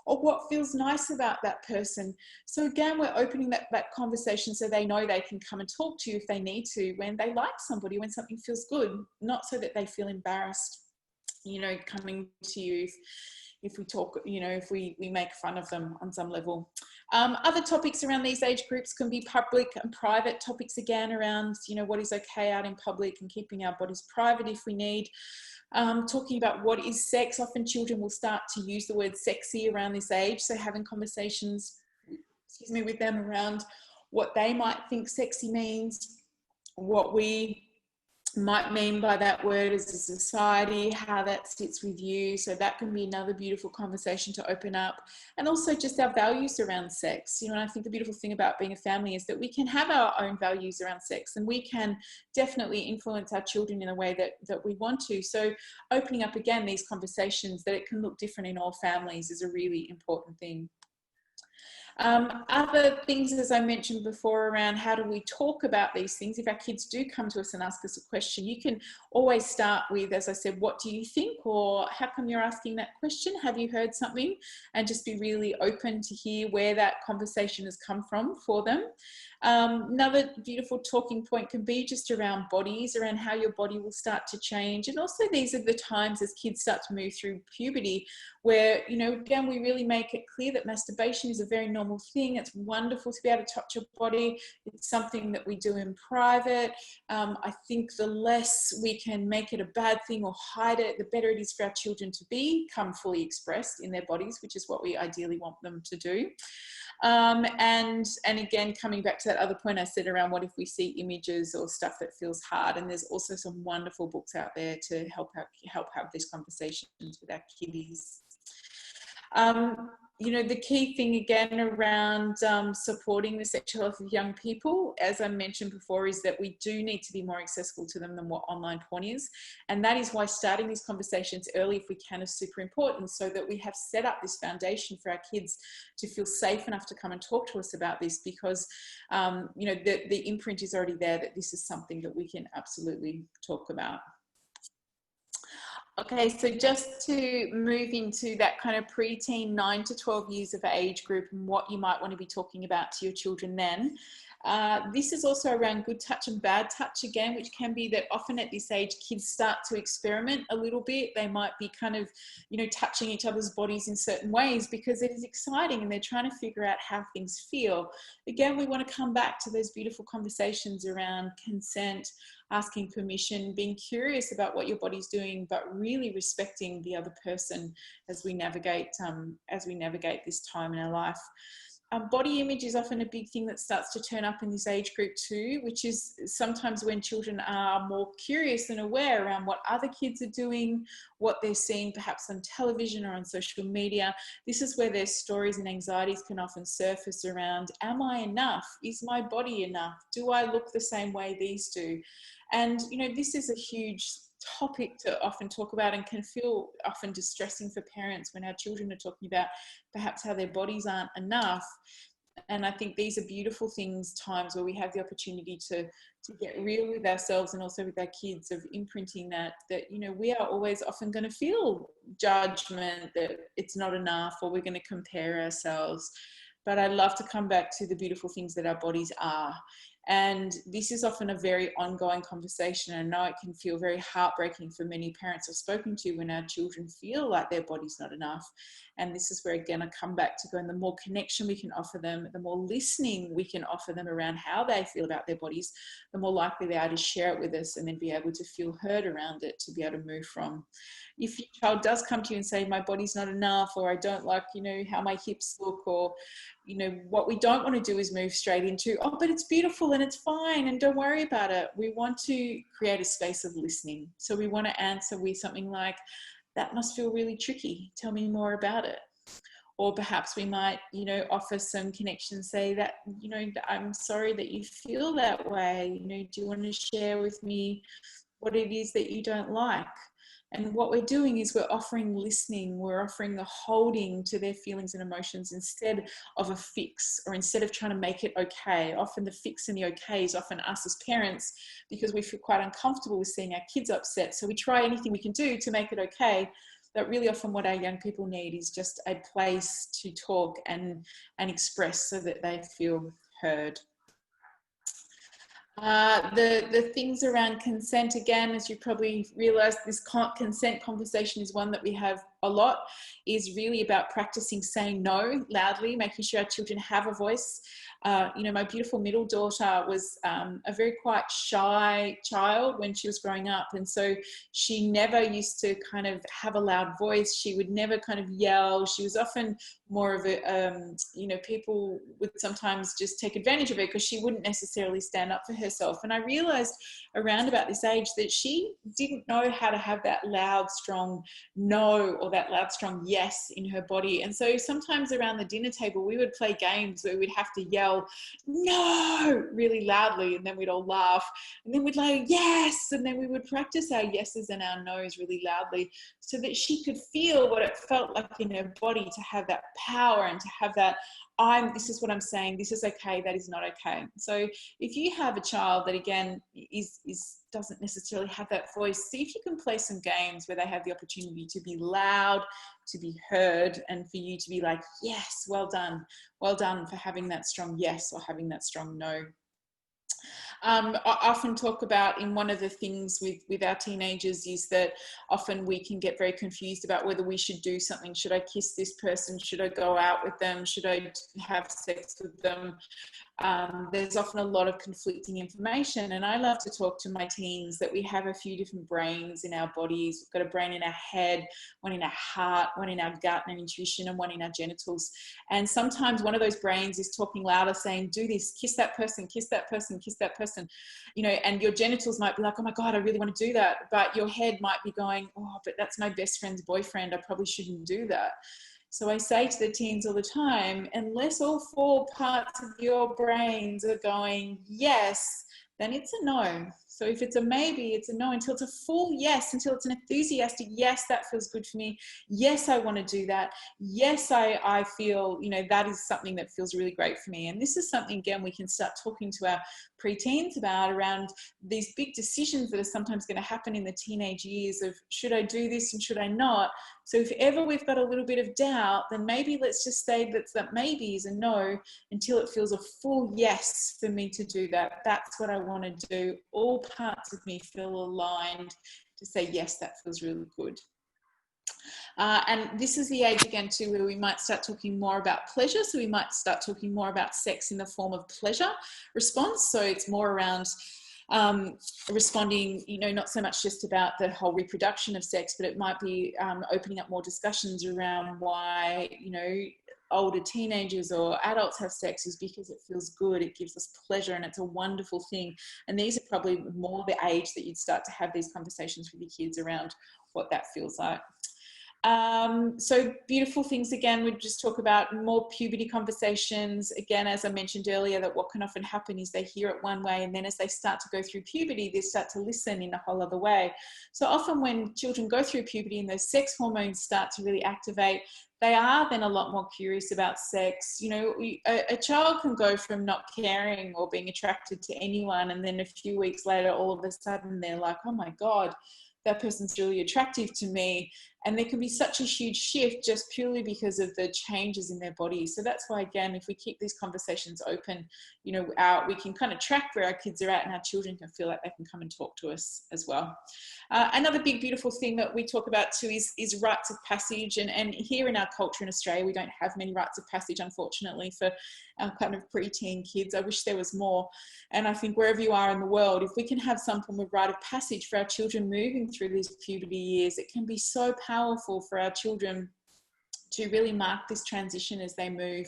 or what feels nice about that person. So again, we're opening that conversation so they know they can come and talk to you if they need to, when they like somebody, when something feels good, not so that they feel embarrassed, you know, coming to you if we talk, you know, if we make fun of them on some level. Other topics around these age groups can be public and private topics, again, around, you know, what is okay out in public and keeping our bodies private if we need. Talking about what is sex. Often children will start to use the word sexy around this age, so having conversations, with them around what they might think sexy means, what we might mean by that word as a society, how that sits with you. So that can be another beautiful conversation to open up. And also just our values around sex. You know, and I think the beautiful thing about being a family is that we can have our own values around sex, and we can definitely influence our children in a way that we want to. So opening up again these conversations, that it can look different in all families, is a really important thing. Other things, as I mentioned before, around how do we talk about these things. If our kids do come to us and ask us a question, you can always start with, as I said, what do you think? Or how come you're asking that question? Have you heard something? And just be really open to hear where that conversation has come from for them. Another beautiful talking point can be just around bodies, around how your body will start to change. And also these are the times as kids start to move through puberty where, you know, again, we really make it clear that masturbation is a very normal thing. It's wonderful to be able to touch your body. It's something that we do in private. I think the less we can make it a bad thing or hide it, the better it is for our children to become fully expressed in their bodies, which is what we ideally want them to do. And again, coming back to that other point I said around what if we see images or stuff that feels hard, and there's also some wonderful books out there to help have these conversations with our kiddies. You know, the key thing again around supporting the sexuality of young people, as I mentioned before, is that we do need to be more accessible to them than what online porn is. And that is why starting these conversations early, if we can, is super important, so that we have set up this foundation for our kids to feel safe enough to come and talk to us about this, because, you know, the imprint is already there that this is something that we can absolutely talk about. Okay, so just to move into that kind of preteen 9 to 12 years of age group and what you might want to be talking about to your children then. This is also around good touch and bad touch again, which can be that often at this age, kids start to experiment a little bit. They might be kind of, you know, touching each other's bodies in certain ways because it is exciting and they're trying to figure out how things feel. Again, we want to come back to those beautiful conversations around consent, asking permission, being curious about what your body's doing, but really respecting the other person as we navigate this time in our life. Body image is often a big thing that starts to turn up in this age group too, which is sometimes when children are more curious and aware around what other kids are doing, what they're seeing perhaps on television or on social media. This is where their stories and anxieties can often surface around, am I enough? Is my body enough? Do I look the same way these do? And, you know, this is a huge topic to often talk about and can feel often distressing for parents when our children are talking about perhaps how their bodies aren't enough. And I think these are beautiful things, times where we have the opportunity to get real with ourselves and also with our kids, of imprinting that, you know, we are always often going to feel judgment that it's not enough, or we're going to compare ourselves. But I love to come back to the beautiful things that our bodies are. And this is often a very ongoing conversation. I know it can feel very heartbreaking for many parents I've spoken to when our children feel like their body's not enough. And this is where, again, I come back to going, the more connection we can offer them, the more listening we can offer them around how they feel about their bodies, the more likely they are to share it with us and then be able to feel heard around it, to be able to move from. If your child does come to you and say, my body's not enough, or I don't like, you know, how my hips look, or, you know, what we don't want to do is move straight into, oh, but it's beautiful and it's fine and don't worry about it. We want to create a space of listening. So we want to answer with something like, that must feel really tricky. Tell me more about it. Or perhaps we might, you know, offer some connection, say that, you know, I'm sorry that you feel that way. You know, do you want to share with me what it is that you don't like? And what we're doing is we're offering listening, we're offering the holding to their feelings and emotions instead of a fix, or instead of trying to make it okay. Often the fix and the okay is often us as parents, because we feel quite uncomfortable with seeing our kids upset. So we try anything we can do to make it okay. But really often what our young people need is just a place to talk and express, so that they feel heard. The things around consent, again, as you probably realize, this consent conversation is one that we have a lot, is really about practicing saying no loudly, making sure our children have a voice. You know, my beautiful middle daughter was a very quite shy child when she was growing up. And so she never used to kind of have a loud voice. She would never kind of yell. She was often more of a, you know, people would sometimes just take advantage of her because she wouldn't necessarily stand up for herself. And I realized around about this age that she didn't know how to have that loud, strong no, or that loud, strong yes in her body. And so sometimes around the dinner table, we would play games where we'd have to yell no really loudly, and then we'd all laugh, and then we'd like yes, and then we would practice our yeses and our nos really loudly, so that she could feel what it felt like in her body to have that power and to have that this is what I'm saying, this is okay, that is not okay. So if you have a child that again doesn't necessarily have that voice, see if you can play some games where they have the opportunity to be loud, to be heard, and for you to be like, yes, well done for having that strong yes or having that strong no. I often talk about, in one of the things with our teenagers, is that often we can get very confused about whether we should do something. Should I kiss this person? Should I go out with them? Should I have sex with them? There's often a lot of conflicting information, and I love to talk to my teens that we have a few different brains in our bodies. We've got a brain in our head, one in our heart, one in our gut and intuition, and one in our genitals. And sometimes one of those brains is talking louder, saying, do this, kiss that person, kiss that person, kiss that person, you know, and your genitals might be like, oh my God, I really want to do that. But your head might be going, oh, but that's my best friend's boyfriend, I probably shouldn't do that. So I say to the teens all the time, unless all 4 parts of your brains are going yes, then it's a no. So if it's a maybe, it's a no, until it's a full yes, until it's an enthusiastic yes, that feels good for me. Yes, I want to do that. Yes, I feel, you know, that is something that feels really great for me. And this is something, again, we can start talking to our preteens about, around these big decisions that are sometimes going to happen in the teenage years of, should I do this and should I not? So if ever we've got a little bit of doubt, then maybe let's just say that maybe is a no until it feels a full yes for me to do that. That's what I want to do. All parts of me feel aligned to say, yes, that feels really good. And this is the age again too where we might start talking more about pleasure. So we might start talking more about sex in the form of pleasure response. So it's more around responding, you know, not so much just about the whole reproduction of sex, but it might be opening up more discussions around why, you know, older teenagers or adults have sex is because it feels good, it gives us pleasure, and it's a wonderful thing. And these are probably more the age that you'd start to have these conversations with your kids around what that feels like. So beautiful things, again, we just talk about more puberty conversations. Again, as I mentioned earlier, that what can often happen is they hear it one way, and then as they start to go through puberty, they start to listen in a whole other way. So often when children go through puberty and those sex hormones start to really activate, they are then a lot more curious about sex. You know, a child can go from not caring or being attracted to anyone, and then a few weeks later, all of a sudden they're like, oh my God, that person's really attractive to me. And there can be such a huge shift just purely because of the changes in their body. So that's why, again, if we keep these conversations open, you know, we can kind of track where our kids are at, and our children can feel like they can come and talk to us as well. Another big, beautiful thing that we talk about too is rites of passage. And here in our culture in Australia, we don't have many rites of passage, unfortunately, for our kind of preteen kids. I wish there was more. And I think wherever you are in the world, if we can have some form of rite of passage for our children moving through these puberty years, it can be so powerful for our children to really mark this transition as they move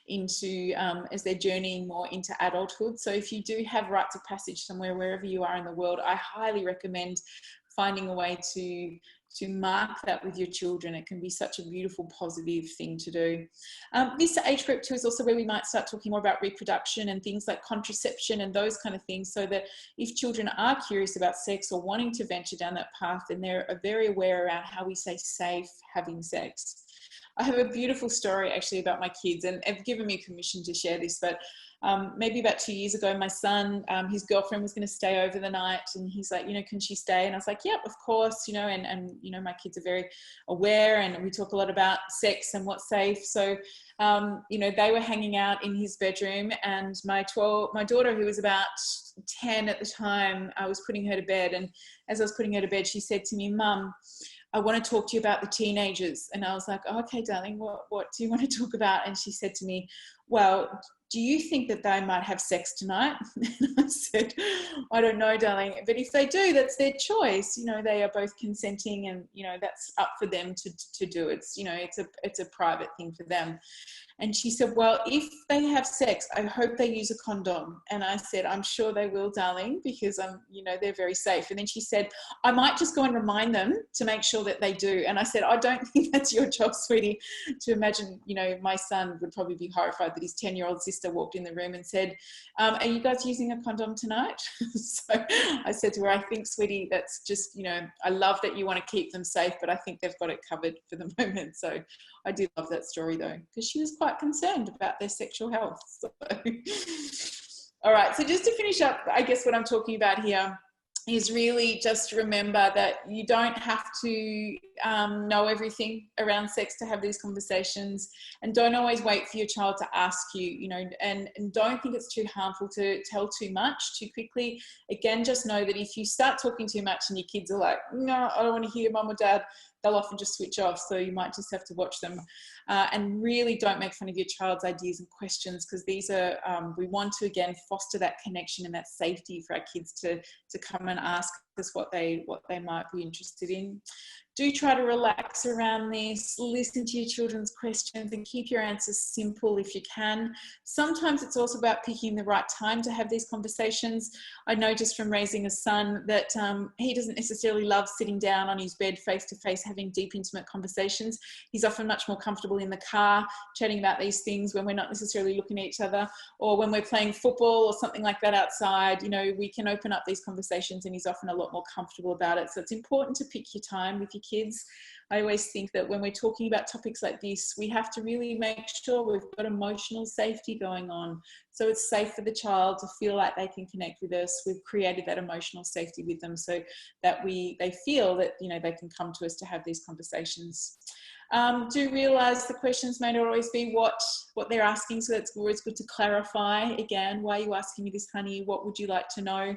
into, as they're journeying more into adulthood. So if you do have rites of passage somewhere, wherever you are in the world, I highly recommend finding a way to mark that with your children. It can be such a beautiful, positive thing to do. This age group too is also where we might start talking more about reproduction and things like contraception and those kind of things, so that if children are curious about sex or wanting to venture down that path, then they're very aware around how we say safe having sex. I have a beautiful story actually about my kids, and have given me permission to share this, but maybe about 2 years ago, my son, his girlfriend was going to stay over the night, and he's like, you know, can she stay? And I was like, yep, of course, you know, and you know, my kids are very aware, and we talk a lot about sex and what's safe. So, you know, they were hanging out in his bedroom, and my daughter, who was about 10 at the time, I was putting her to bed, and as I was putting her to bed, she said to me, Mum, I want to talk to you about the teenagers. And I was like, oh, okay, darling, what do you want to talk about? And she said to me, well, do you think that they might have sex tonight? And I said, I don't know, darling, but if they do, that's their choice. You know, they are both consenting, and, you know, that's up for them to do. It's, you know, it's a private thing for them. And she said, well, if they have sex, I hope they use a condom. And I said, I'm sure they will, darling, because you know, they're very safe. And then she said, I might just go and remind them to make sure that they do. And I said, I don't think that's your job, sweetie. To imagine, you know, my son would probably be horrified that his 10-year-old sister sister walked in the room and said, are you guys using a condom tonight? So I said to her, I think, sweetie, that's just, you know, I love that you want to keep them safe, but I think they've got it covered for the moment. So I did love that story though, because she was quite concerned about their sexual health. So. All right, so just to finish up, I guess what I'm talking about here is really just remember that you don't have to know everything around sex to have these conversations, and don't always wait for your child to ask you, you know, and don't think it's too harmful to tell too much too quickly. Again, just know that if you start talking too much and your kids are like, no, I don't want to hear mum or dad, they'll often just switch off. So you might just have to watch them, and really don't make fun of your child's ideas and questions, because these are, we want to, again, foster that connection and that safety for our kids to come and ask us what they might be interested in. Do try to relax around this, listen to your children's questions and keep your answers simple if you can. Sometimes it's also about picking the right time to have these conversations. I know just from raising a son that he doesn't necessarily love sitting down on his bed face to face having deep, intimate conversations. He's often much more comfortable in the car chatting about these things when we're not necessarily looking at each other, or when we're playing football or something like that outside. You know, we can open up these conversations and he's often a lot more comfortable about it. So it's important to pick your time with your kids. I always think that when we're talking about topics like this, we have to really make sure we've got emotional safety going on. So it's safe for the child to feel like they can connect with us. We've created that emotional safety with them so that they feel that, you know, they can come to us to have these conversations. Do realise the questions may not always be what they're asking, so it's always good to clarify again, why are you asking me this, honey? What would you like to know?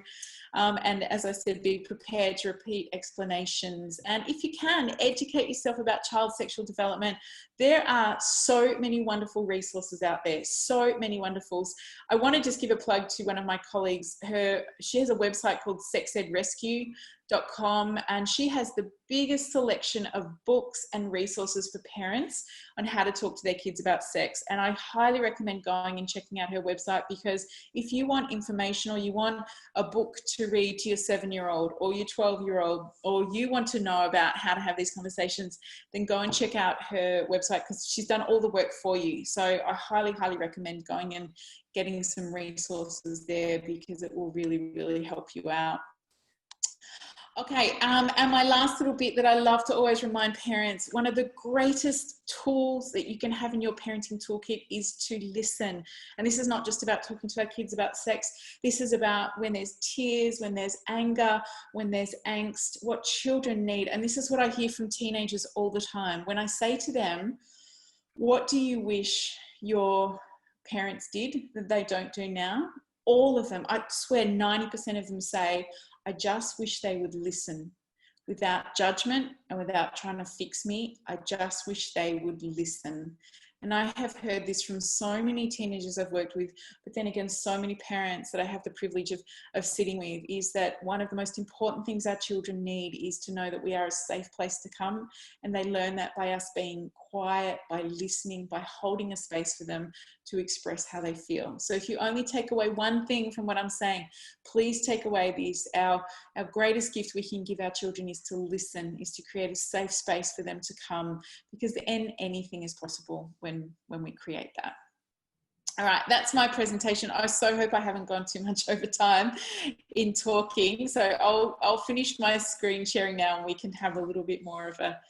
And as I said, be prepared to repeat explanations. And if you can, educate yourself about child sexual development. There are so many wonderful resources out there, so many wonderfuls. I want to just give a plug to one of my colleagues. She has a website called sexedrescue.com, and she has the biggest selection of books and resources for parents on how to talk to their kids about sex. And I highly recommend going and checking out her website, because if you want information, or you want a book to read to your 7-year-old or your 12-year-old, or you want to know about how to have these conversations, then go and check out her website, because she's done all the work for you. So I highly, highly recommend going and getting some resources there, because it will really, really help you out. Okay, and my last little bit that I love to always remind parents, one of the greatest tools that you can have in your parenting toolkit is to listen. And this is not just about talking to our kids about sex. This is about when there's tears, when there's anger, when there's angst, what children need. And this is what I hear from teenagers all the time. When I say to them, what do you wish your parents did that they don't do now? All of them, I swear 90% of them say, I just wish they would listen without judgment and without trying to fix me. I just wish they would listen. And I have heard this from so many teenagers I've worked with, but then again, so many parents that I have the privilege of sitting with, is that one of the most important things our children need is to know that we are a safe place to come. And they learn that by us being quiet, by listening, by holding a space for them to express how they feel. So if you only take away one thing from what I'm saying, please take away this. Our greatest gift we can give our children is to listen, is to create a safe space for them to come, because then anything is possible when we create that. All right, that's my presentation. I so hope I haven't gone too much over time in talking. So I'll finish my screen sharing now, and we can have a little bit more of a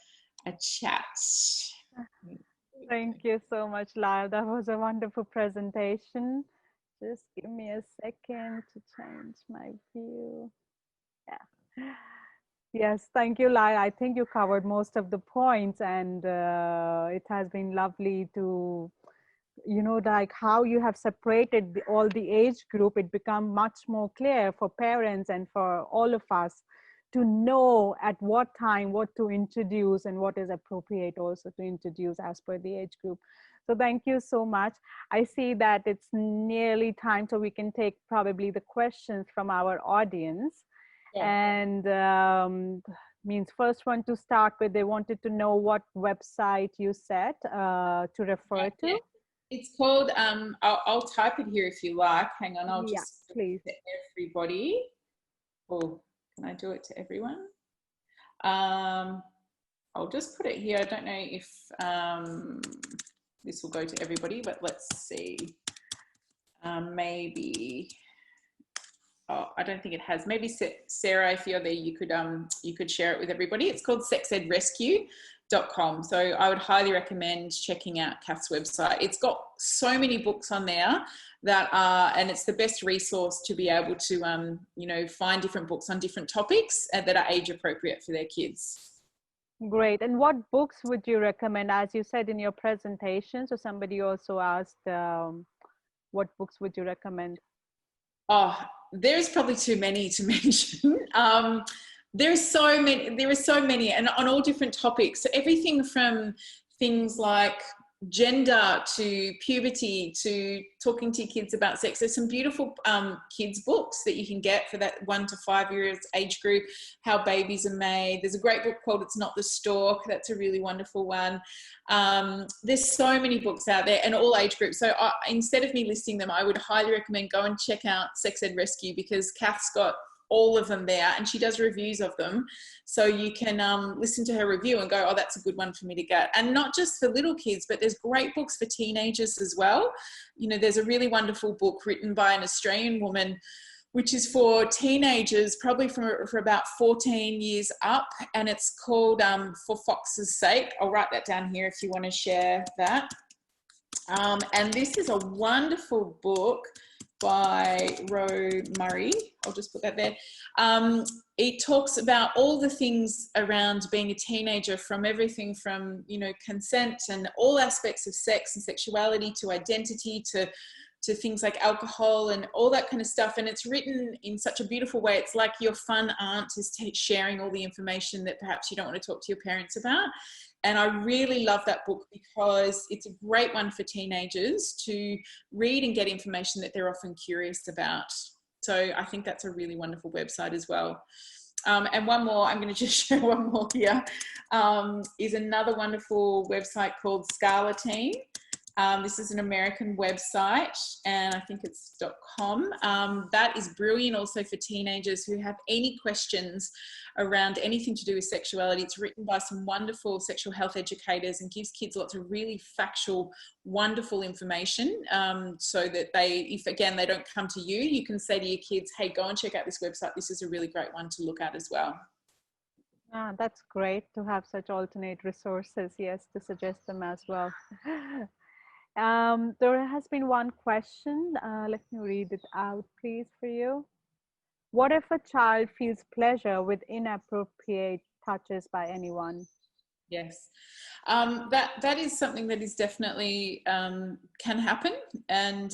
chat. Thank you so much, Lael. That was a wonderful presentation. Just give me a second to change my view. Yeah. Yes, thank you, Lael. I think you covered most of the points, and it has been lovely to, you know, like how you have separated all the age group. It become much more clear for parents and for all of us to know at what time what to introduce and what is appropriate also to introduce as per the age group. So thank you so much. I see that it's nearly time, so we can take probably the questions from our audience. Yeah. And means first one to start with, they wanted to know what website you said to refer to. It's called, I'll type it here if you like. Hang on, I'll just please. to everybody. Oh, can I do it to everyone? I'll just put it here. I don't know if this will go to everybody, but let's see. Maybe, oh, I don't think it has. Maybe Sarah, if you're there, you could share it with everybody. It's called sexedrescue.com. So I would highly recommend checking out Kath's website. It's got so many books on there that are, and it's the best resource to be able to, you know, find different books on different topics that are age appropriate for their kids. Great. And what books would you recommend? As you said in your presentation, so somebody also asked, what books would you recommend? Oh, there's probably too many to mention. There are so many, and on all different topics. So everything from things like gender to puberty to talking to your kids about sex. There's some beautiful kids books that you can get for that 1 to 5 years age group, how babies are made. There's a great book called It's Not the Stork. That's a really wonderful one. There's so many books out there and all age groups. So instead of me listing them, I would highly recommend go and check out Sex Ed Rescue, because Kath's got all of them there and she does reviews of them, so you can listen to her review and go, oh, that's a good one for me to get. And not just for little kids, but there's great books for teenagers as well. You know, there's a really wonderful book written by an Australian woman which is for teenagers, probably for about 14 years up, and it's called For Fox's Sake. I'll write that down here if you want to share that. And this is a wonderful book by Ro Murray. I'll just put that there. It talks about all the things around being a teenager, from everything from, you know, consent and all aspects of sex and sexuality, to identity, to things like alcohol and all that kind of stuff. And it's written in such a beautiful way. It's like your fun aunt is sharing all the information that perhaps you don't want to talk to your parents about. And I really love that book because it's a great one for teenagers to read and get information that they're often curious about. So I think that's a really wonderful website as well. And one more, I'm going to just share one more here, is another wonderful website called Scarletine. This is an American website, and I think it's .com. That is brilliant also for teenagers who have any questions around anything to do with sexuality. It's written by some wonderful sexual health educators and gives kids lots of really factual, wonderful information, so that if again they don't come to you, you can say to your kids, hey, go and check out this website. This is a really great one to look at as well. Ah, that's great to have such alternate resources, yes, to suggest them as well. There has been one question. Let me read it out, please, for you. What if a child feels pleasure with inappropriate touches by anyone? Yes, that is something that is definitely can happen. And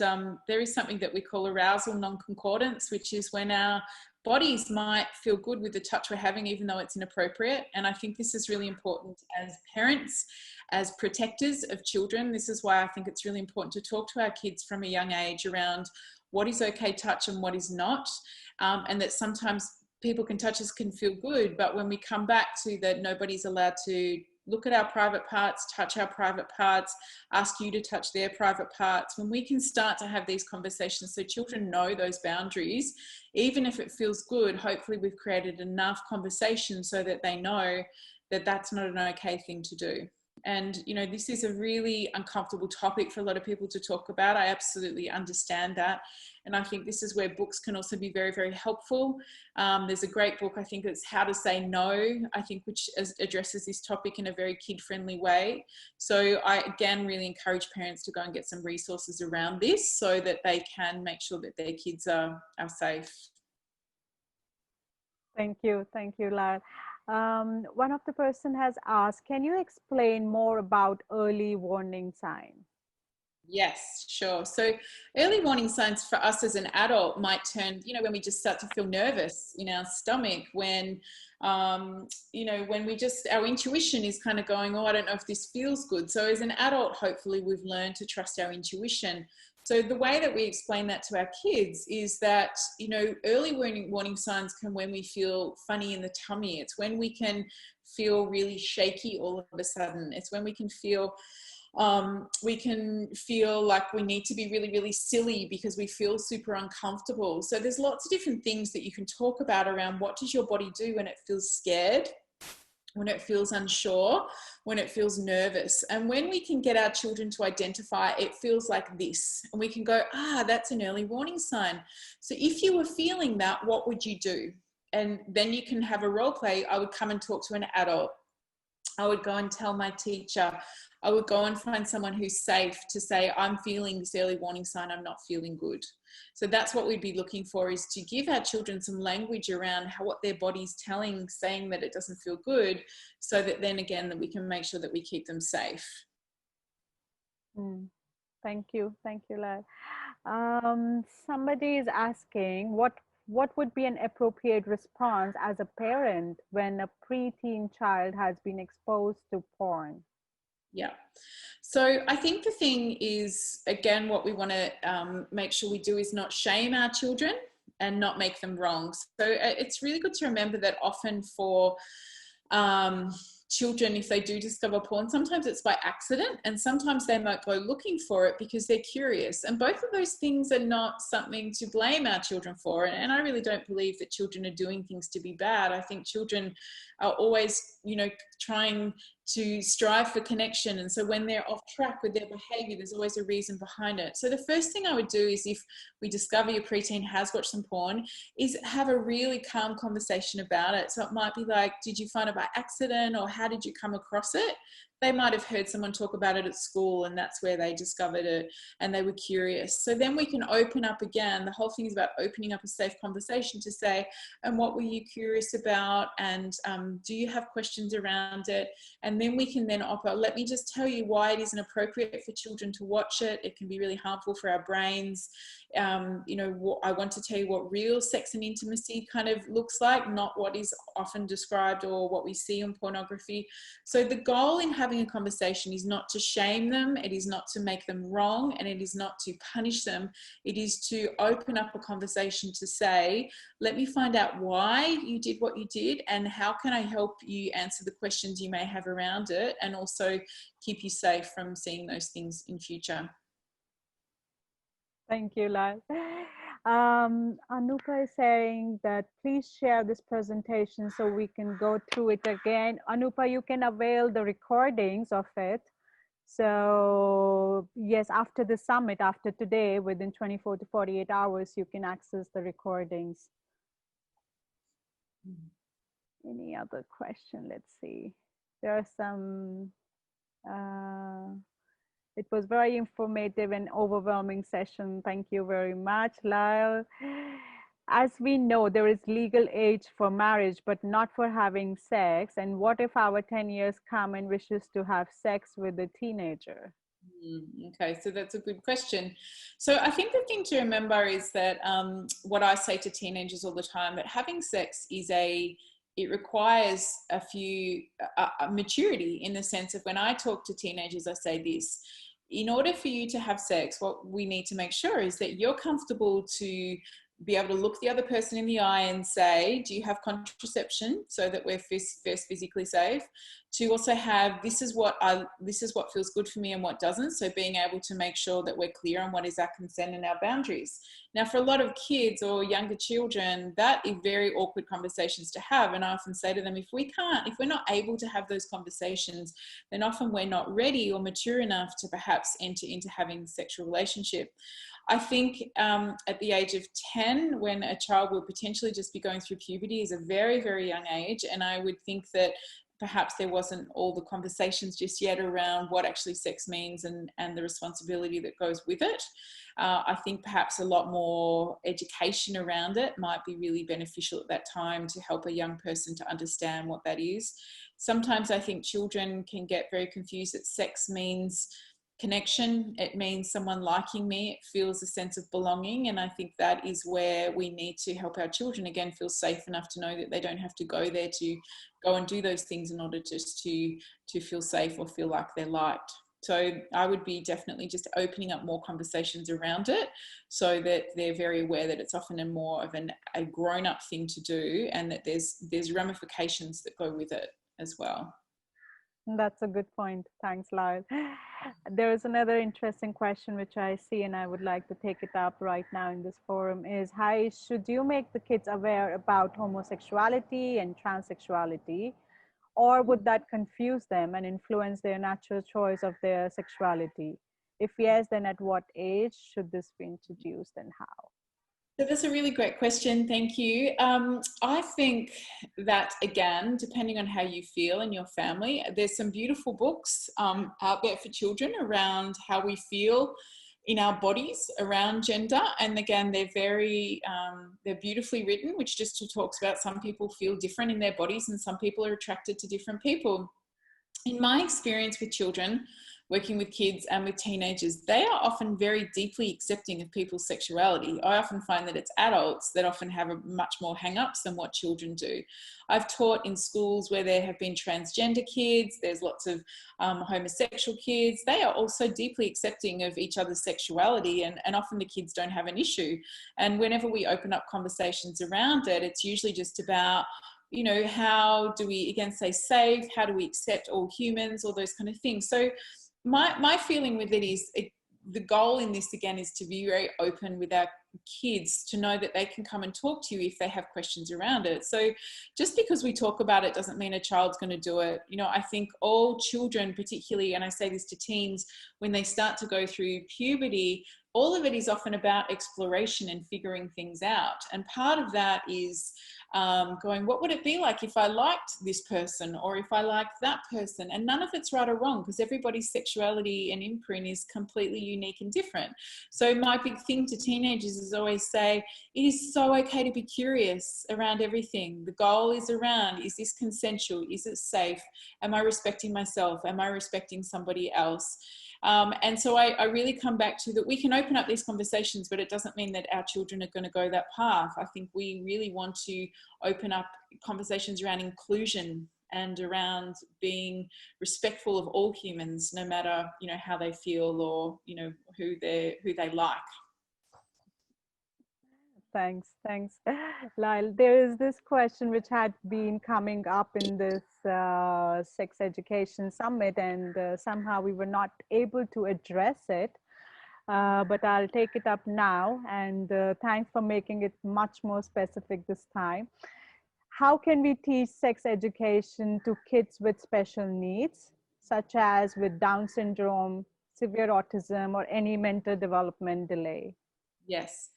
there is something that we call arousal non-concordance, which is when our bodies might feel good with the touch we're having, even though it's inappropriate. And I think this is really important as parents, as protectors of children. This is why I think it's really important to talk to our kids from a young age around what is okay touch and what is not. And that sometimes people can touch us, can feel good, but when we come back to that, nobody's allowed to look at our private parts, touch our private parts, ask you to touch their private parts. When we can start to have these conversations so children know those boundaries, even if it feels good, hopefully we've created enough conversation so that they know that that's not an okay thing to do. And, you know, this is a really uncomfortable topic for a lot of people to talk about. I absolutely understand that. And I think this is where books can also be very, very helpful. There's a great book, I think it's How to Say No, I think, which addresses this topic in a very kid-friendly way. So I, again, really encourage parents to go and get some resources around this so that they can make sure that their kids are safe. Thank you, Lael. One of the person has asked, can you explain more about early warning signs? Yes, sure. So early warning signs for us as an adult might turn, you know, when we just start to feel nervous in our stomach, when, you know, when we just, our intuition is kind of going, oh, I don't know if this feels good. So as an adult, hopefully we've learned to trust our intuition. So the way that we explain that to our kids is that, you know, early warning signs can when we feel funny in the tummy. It's when we can feel really shaky all of a sudden. It's when we can feel like we need to be really, really silly because we feel super uncomfortable. So there's lots of different things that you can talk about around what does your body do when it feels scared, when it feels unsure, when it feels nervous. And when we can get our children to identify, it feels like this, and we can go, that's an early warning sign. So if you were feeling that, what would you do? And then you can have a role play. I would come and talk to an adult. I would go and tell my teacher. I would go and find someone who's safe to say, I'm feeling this early warning sign, I'm not feeling good. So that's what we'd be looking for, is to give our children some language around what their body's saying that it doesn't feel good, so that then again, that we can make sure that we keep them safe. Thank you. Thank you, Lael. Somebody is asking, what would be an appropriate response as a parent when a preteen child has been exposed to porn? Yeah. So I think the thing is, again, what we want to make sure we do is not shame our children and not make them wrong. So it's really good to remember that often for children, if they do discover porn, sometimes it's by accident, and sometimes they might go looking for it because they're curious. And both of those things are not something to blame our children for. And I really don't believe that children are doing things to be bad. I think children are always, trying to strive for connection. And so when they're off track with their behavior, there's always a reason behind it. So the first thing I would do is, if we discover your preteen has watched some porn, is have a really calm conversation about it. So it might be like, did you find it by accident, or how did you come across it? They might have heard someone talk about it at school, and that's where they discovered it and they were curious. So then we can open up again. The whole thing is about opening up a safe conversation to say, and what were you curious about? And do you have questions around it? And then we can then offer, let me just tell you why it isn't appropriate for children to watch it. It can be really harmful for our brains. I want to tell you what real sex and intimacy kind of looks like, not what is often described or what we see in pornography. So the goal in having a conversation is not to shame them, it is not to make them wrong, and it is not to punish them. It is to open up a conversation to say, let me find out why you did what you did, and how can I help you answer the questions you may have around it, and also keep you safe from seeing those things in future. Thank you, Lael. Anupa is saying that please share this presentation so we can go through it again. Anupa, you can avail the recordings of it. So yes, after the summit, after today, within 24 to 48 hours, you can access the recordings. Any other question? Let's see. There are some, it was very informative and overwhelming session. Thank you very much, Lael. As we know, there is legal age for marriage, but not for having sex. And what if our 10 years come and wishes to have sex with a teenager? Okay, so that's a good question. So I think the thing to remember is that what I say to teenagers all the time, that having sex is it requires a maturity, in the sense of, when I talk to teenagers, I say this: in order for you to have sex, what we need to make sure is that you're comfortable to be able to look the other person in the eye and say, do you have contraception, so that we're first physically safe? To also have, this is what feels good for me and what doesn't. So being able to make sure that we're clear on what is our consent and our boundaries. Now, for a lot of kids or younger children, that is very awkward conversations to have. And I often say to them, if we're not able to have those conversations, then often we're not ready or mature enough to perhaps enter into having a sexual relationship. I think at the age of 10, when a child will potentially just be going through puberty, is a very, very young age. And I would think that perhaps there wasn't all the conversations just yet around what actually sex means and the responsibility that goes with it. I think perhaps a lot more education around it might be really beneficial at that time, to help a young person to understand what that is. Sometimes I think children can get very confused that sex means connection. It means someone liking me. It feels a sense of belonging. And I think that is where we need to help our children, again, feel safe enough to know that they don't have to go there to go and do those things in order just to feel safe or feel like they're liked. So I would be definitely just opening up more conversations around it, so that they're very aware that it's often a grown-up thing to do, and that there's ramifications that go with it as well. That's a good point. Thanks, Lael. There is another interesting question which I see, and I would like to take it up right now in this forum, is, hi, should you make the kids aware about homosexuality and transsexuality? Or would that confuse them and influence their natural choice of their sexuality? If yes, then at what age should this be introduced and how? So that's a really great question. Thank you. I think that, again, depending on how you feel in your family, there's some beautiful books out there for children around how we feel in our bodies around gender. And again, they're beautifully written, which just talks about some people feel different in their bodies and some people are attracted to different people. In my experience with children, working with kids and with teenagers, they are often very deeply accepting of people's sexuality. I often find that it's adults that often have a much more hang-ups than what children do. I've taught in schools where there have been transgender kids, there's lots of homosexual kids. They are also deeply accepting of each other's sexuality, and often the kids don't have an issue. And whenever we open up conversations around it, it's usually just about, you know, how do we, again, stay safe? How do we accept all humans? All those kind of things. So my feeling with it is the goal in this, again, is to be very open with our kids, to know that they can come and talk to you if they have questions around it. So just because we talk about it doesn't mean a child's going to do it. You know, I think all children, particularly, and I say this to teens, when they start to go through puberty, all of it is often about exploration and figuring things out. And part of that is going, what would it be like if I liked this person or if I liked that person? And none of it's right or wrong, because everybody's sexuality and imprint is completely unique and different. So my big thing to teenagers is always say, it is so okay to be curious around everything. The goal is around, is this consensual? Is it safe? Am I respecting myself? Am I respecting somebody else? And so I really come back to that we can open up these conversations, but it doesn't mean that our children are going to go that path. I think we really want to open up conversations around inclusion and around being respectful of all humans, no matter, you know, how they feel or, you know, who they like. Thanks, Lyle. There is this question which had been coming up in this sex education summit, and somehow we were not able to address it. But I'll take it up now, and thanks for making it much more specific this time. How can we teach sex education to kids with special needs, such as with Down syndrome, severe autism, or any mental development delay? Yes.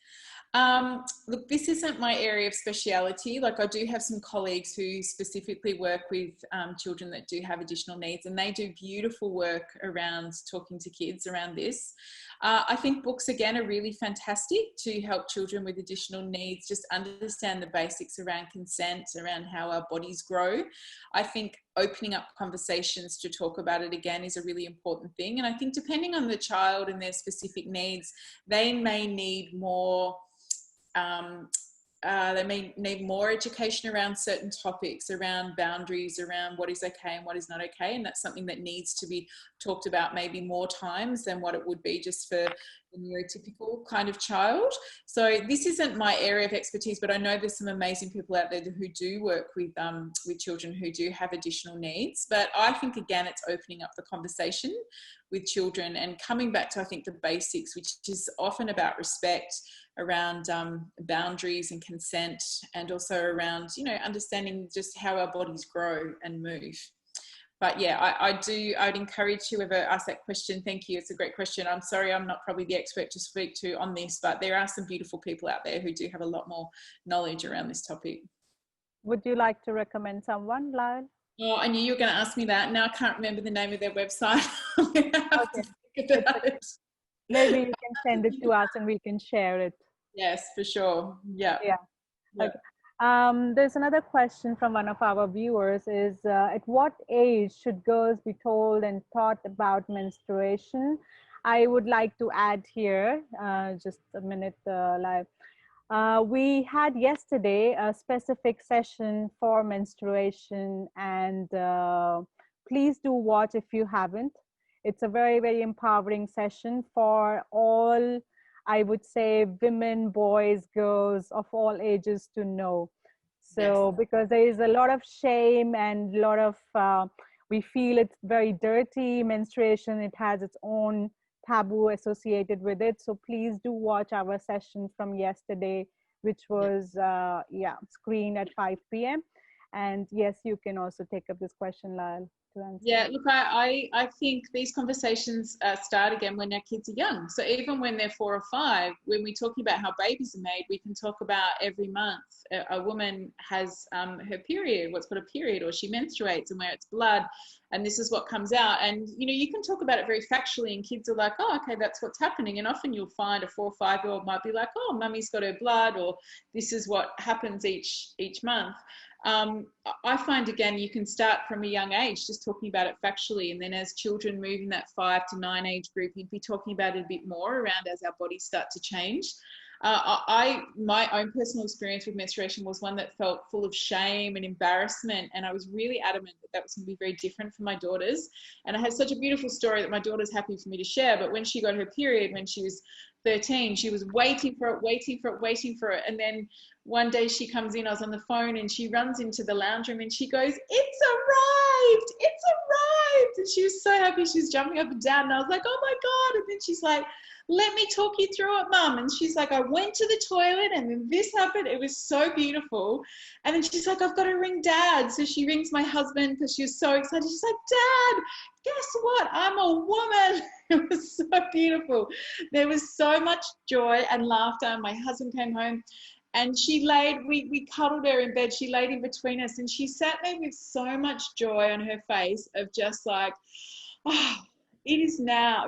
Look, this isn't my area of speciality. Like, I do have some colleagues who specifically work with children that do have additional needs, and they do beautiful work around talking to kids around this. I think books, again, are really fantastic to help children with additional needs just understand the basics around consent, around how our bodies grow. I think opening up conversations to talk about it, again, is a really important thing. And I think depending on the child and their specific needs, they may need more they may need more education around certain topics, around boundaries, around what is okay and what is not okay. And that's something that needs to be talked about maybe more times than what it would be just for the neurotypical kind of child. So this isn't my area of expertise, but I know there's some amazing people out there who do work with children who do have additional needs. But I think, again, it's opening up the conversation with children and coming back to, I think, the basics, which is often about respect, around boundaries and consent, and also around, you know, understanding just how our bodies grow and move. But yeah, I'd encourage whoever asked that question. Thank you. It's a great question. I'm sorry, I'm not probably the expert to speak to on this, but there are some beautiful people out there who do have a lot more knowledge around this topic. Would you like to recommend someone, Lyle? Oh, I knew you were going to ask me that. Now I can't remember the name of their website. I'm going to have to Okay. think about it. Maybe you can send it to us and we can share it. Yes, for sure. Yeah. Yeah. Yeah. Okay. There's another question from one of our viewers is, at what age should girls be told and taught about menstruation? I would like to add here, just a minute, live. We had yesterday a specific session for menstruation, and please do watch if you haven't. It's a very, very empowering session for all, I would say, women, boys, girls of all ages to know. So, Yes. because there is a lot of shame and a lot of, we feel it's very dirty, menstruation, it has its own taboo associated with it. So please do watch our session from yesterday, which was, screened at 5 p.m. And yes, you can also take up this question, Lael, to answer. Yeah, look, I think these conversations start again when our kids are young. So even when they're 4 or 5, when we're talking about how babies are made, we can talk about every month a woman has her period, what's called a period, or she menstruates, and where it's blood, and this is what comes out. And you can talk about it very factually, and kids are like, oh, okay, that's what's happening. And often you'll find a 4 or 5-year-old might be like, oh, mummy's got her blood, or this is what happens each month. I find, again, you can start from a young age just talking about it factually, and then as children move in that 5 to 9 age group, you'd be talking about it a bit more around as our bodies start to change. My own personal experience with menstruation was one that felt full of shame and embarrassment, and I was really adamant that that was going to be very different for my daughters. And I have such a beautiful story that my daughter's happy for me to share. But when she got her period, when she was 13, she was waiting for it. And then one day she comes in, I was on the phone, and she runs into the lounge room and she goes, it's arrived, it's arrived. And she was so happy, she was jumping up and down, and I was like, oh my God. And then she's like, let me talk you through it, Mum. And she's like, I went to the toilet and then this happened. It was so beautiful. And then she's like, I've got to ring Dad. So she rings my husband because she was so excited. She's like, Dad, guess what? I'm a woman. It was so beautiful. There was so much joy and laughter. My husband came home and we cuddled her in bed. She laid in between us and she sat there with so much joy on her face of just like, oh, it is now,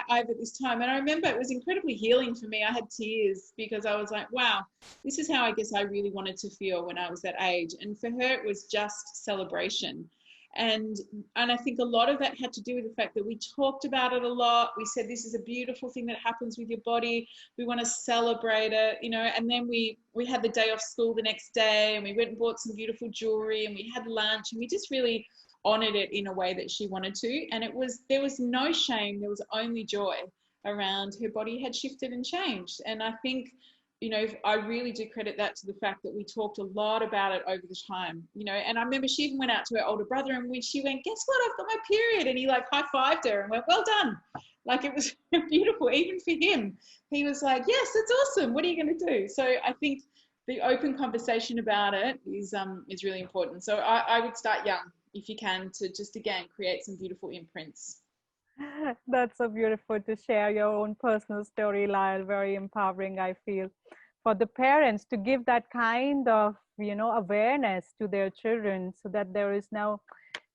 I've at this time. And I remember it was incredibly healing for me. I had tears because I was like, wow, this is how I guess I really wanted to feel when I was that age. And for her, it was just celebration. And I think a lot of that had to do with the fact that we talked about it a lot. We said, this is a beautiful thing that happens with your body. We want to celebrate it, and then we had the day off school the next day, and we went and bought some beautiful jewelry, and we had lunch, and we just really honored it in a way that she wanted to. And there was no shame, there was only joy around her body had shifted and changed. And I think, I really do credit that to the fact that we talked a lot about it over the time, and I remember she even went out to her older brother, and when she went, guess what, I've got my period, and he like high-fived her and went, well done. Like, it was beautiful. Even for him, he was like, yes, that's awesome, what are you going to do? So I think the open conversation about it is really important. So I would start young if you can, to just, again, create some beautiful imprints. That's so beautiful to share your own personal story, Lyle. Very empowering, I feel, for the parents to give that kind of, awareness to their children, so that there is no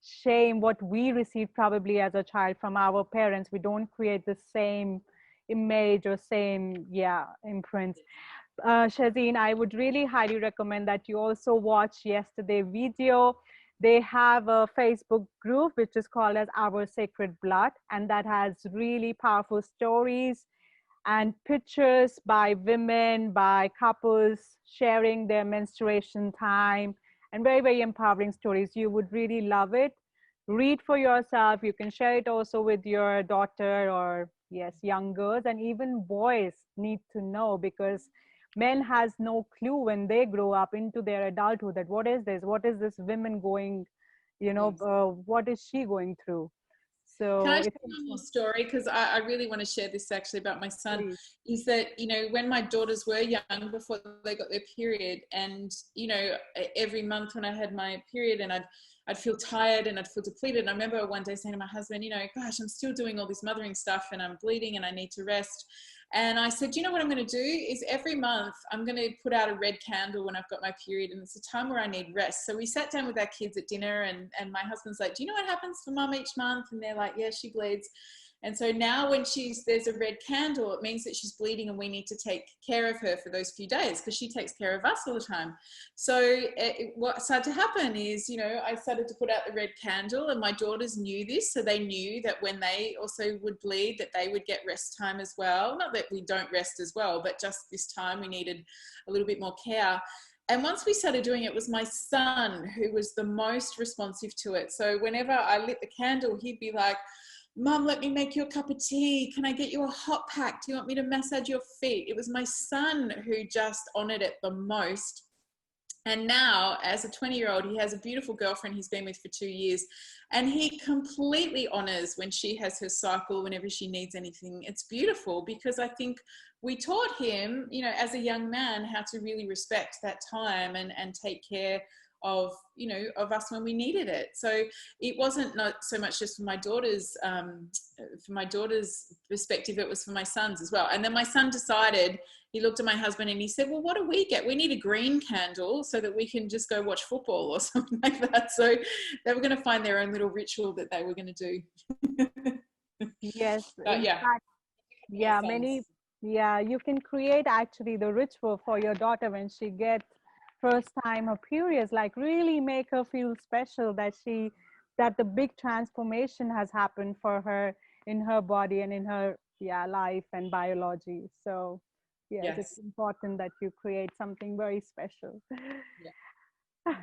shame. What we received probably as a child from our parents, we don't create the same image or same, imprints. Shazeen, I would really highly recommend that you also watch yesterday's video. They have a Facebook group which is called as Our Sacred Blood, and that has really powerful stories and pictures by women, by couples sharing their menstruation time, and very, very empowering stories. You would really love it. Read for yourself. You can share it also with your daughter, or yes, young girls, and even boys need to know, because men has no clue when they grow up into their adulthood that what is this women going, what is she going through. Can I So share one more story? Because I really want to share this actually about my son. please. Is that, when my daughters were young before they got their period, and, every month when I had my period and I'd feel tired and I'd feel depleted. And I remember one day saying to my husband, gosh, I'm still doing all this mothering stuff and I'm bleeding and I need to rest. And I said, you know what I'm going to do is every month I'm going to put out a red candle when I've got my period, and it's a time where I need rest. So we sat down with our kids at dinner, and my husband's like, do you know what happens for mum each month? And they're like, yeah, she bleeds. And so now when there's a red candle, it means that she's bleeding and we need to take care of her for those few days, because she takes care of us all the time. So what started to happen is, I started to put out the red candle, and my daughters knew this. So they knew that when they also would bleed, that they would get rest time as well. Not that we don't rest as well, but just this time we needed a little bit more care. And once we started doing it, it was my son who was the most responsive to it. So whenever I lit the candle, he'd be like, Mum, let me make you a cup of tea. Can I get you a hot pack? Do you want me to massage your feet? It was my son who just honored it the most. And now, as a 20-year-old, he has a beautiful girlfriend he's been with for 2 years. And he completely honors when she has her cycle, whenever she needs anything. It's beautiful, because I think we taught him, as a young man, how to really respect that time and take care of, you know, of us when we needed it. So it wasn't not so much just for my daughter's perspective, it was for my son's as well. And then my son decided, he looked at my husband and he said, well, what do we get? We need a green candle so that we can just go watch football or something like that. So they were going to find their own little ritual that they were going to do. Yes, But in yeah, fact, makes yeah, sense. you can create actually the ritual for your daughter when she gets first time her periods, like really make her feel special that the big transformation has happened for her in her body and in her, yeah, life and biology. So yes, it's Yes. important that you create something very special. Yeah.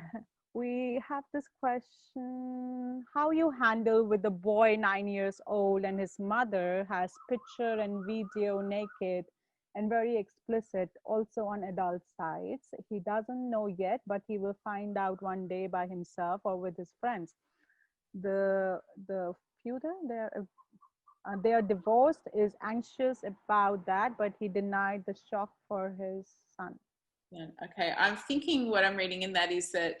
We have this question: how you handle with the boy 9 years old and his mother has picture and video naked and very explicit also on adult sites. He doesn't know yet, but he will find out one day by himself or with his friends. The future they are divorced, is anxious about that, but he denied the shock for his son. Yeah. Okay. I'm thinking what I'm reading in that is that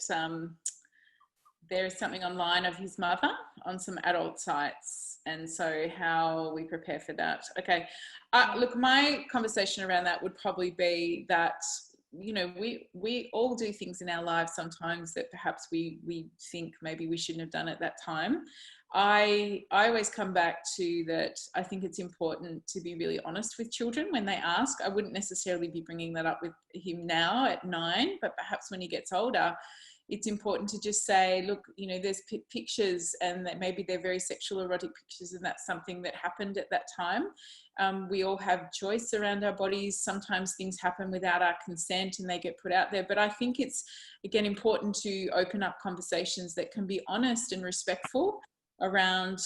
there is something online of his mother on some adult sites, and so how we prepare for that. Okay. Look, my conversation around that would probably be that, you know, we all do things in our lives sometimes that perhaps we think maybe we shouldn't have done at that time. I always come back to that. I think it's important to be really honest with children when they ask. I wouldn't necessarily be bringing that up with him now at 9, but perhaps when he gets older, it's important to just say, look, you know, there's pictures and that maybe they're very sexual erotic pictures, and that's something that happened at that time. We all have choice around our bodies. Sometimes things happen without our consent and they get put out there. But I think it's, again, important to open up conversations that can be honest and respectful around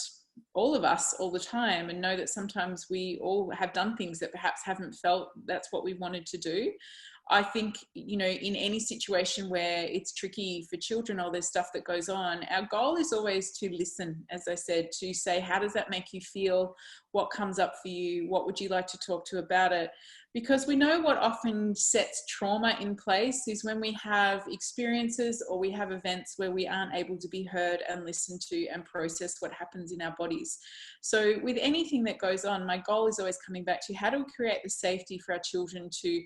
all of us all the time, and know that sometimes we all have done things that perhaps haven't felt that's what we wanted to do. I think, you know, in any situation where it's tricky for children or there's stuff that goes on, our goal is always to listen, as I said, to say, how does that make you feel? What comes up for you? What would you like to talk to about it? Because we know what often sets trauma in place is when we have experiences or we have events where we aren't able to be heard and listened to and process what happens in our bodies. So with anything that goes on, my goal is always coming back to how do we create the safety for our children to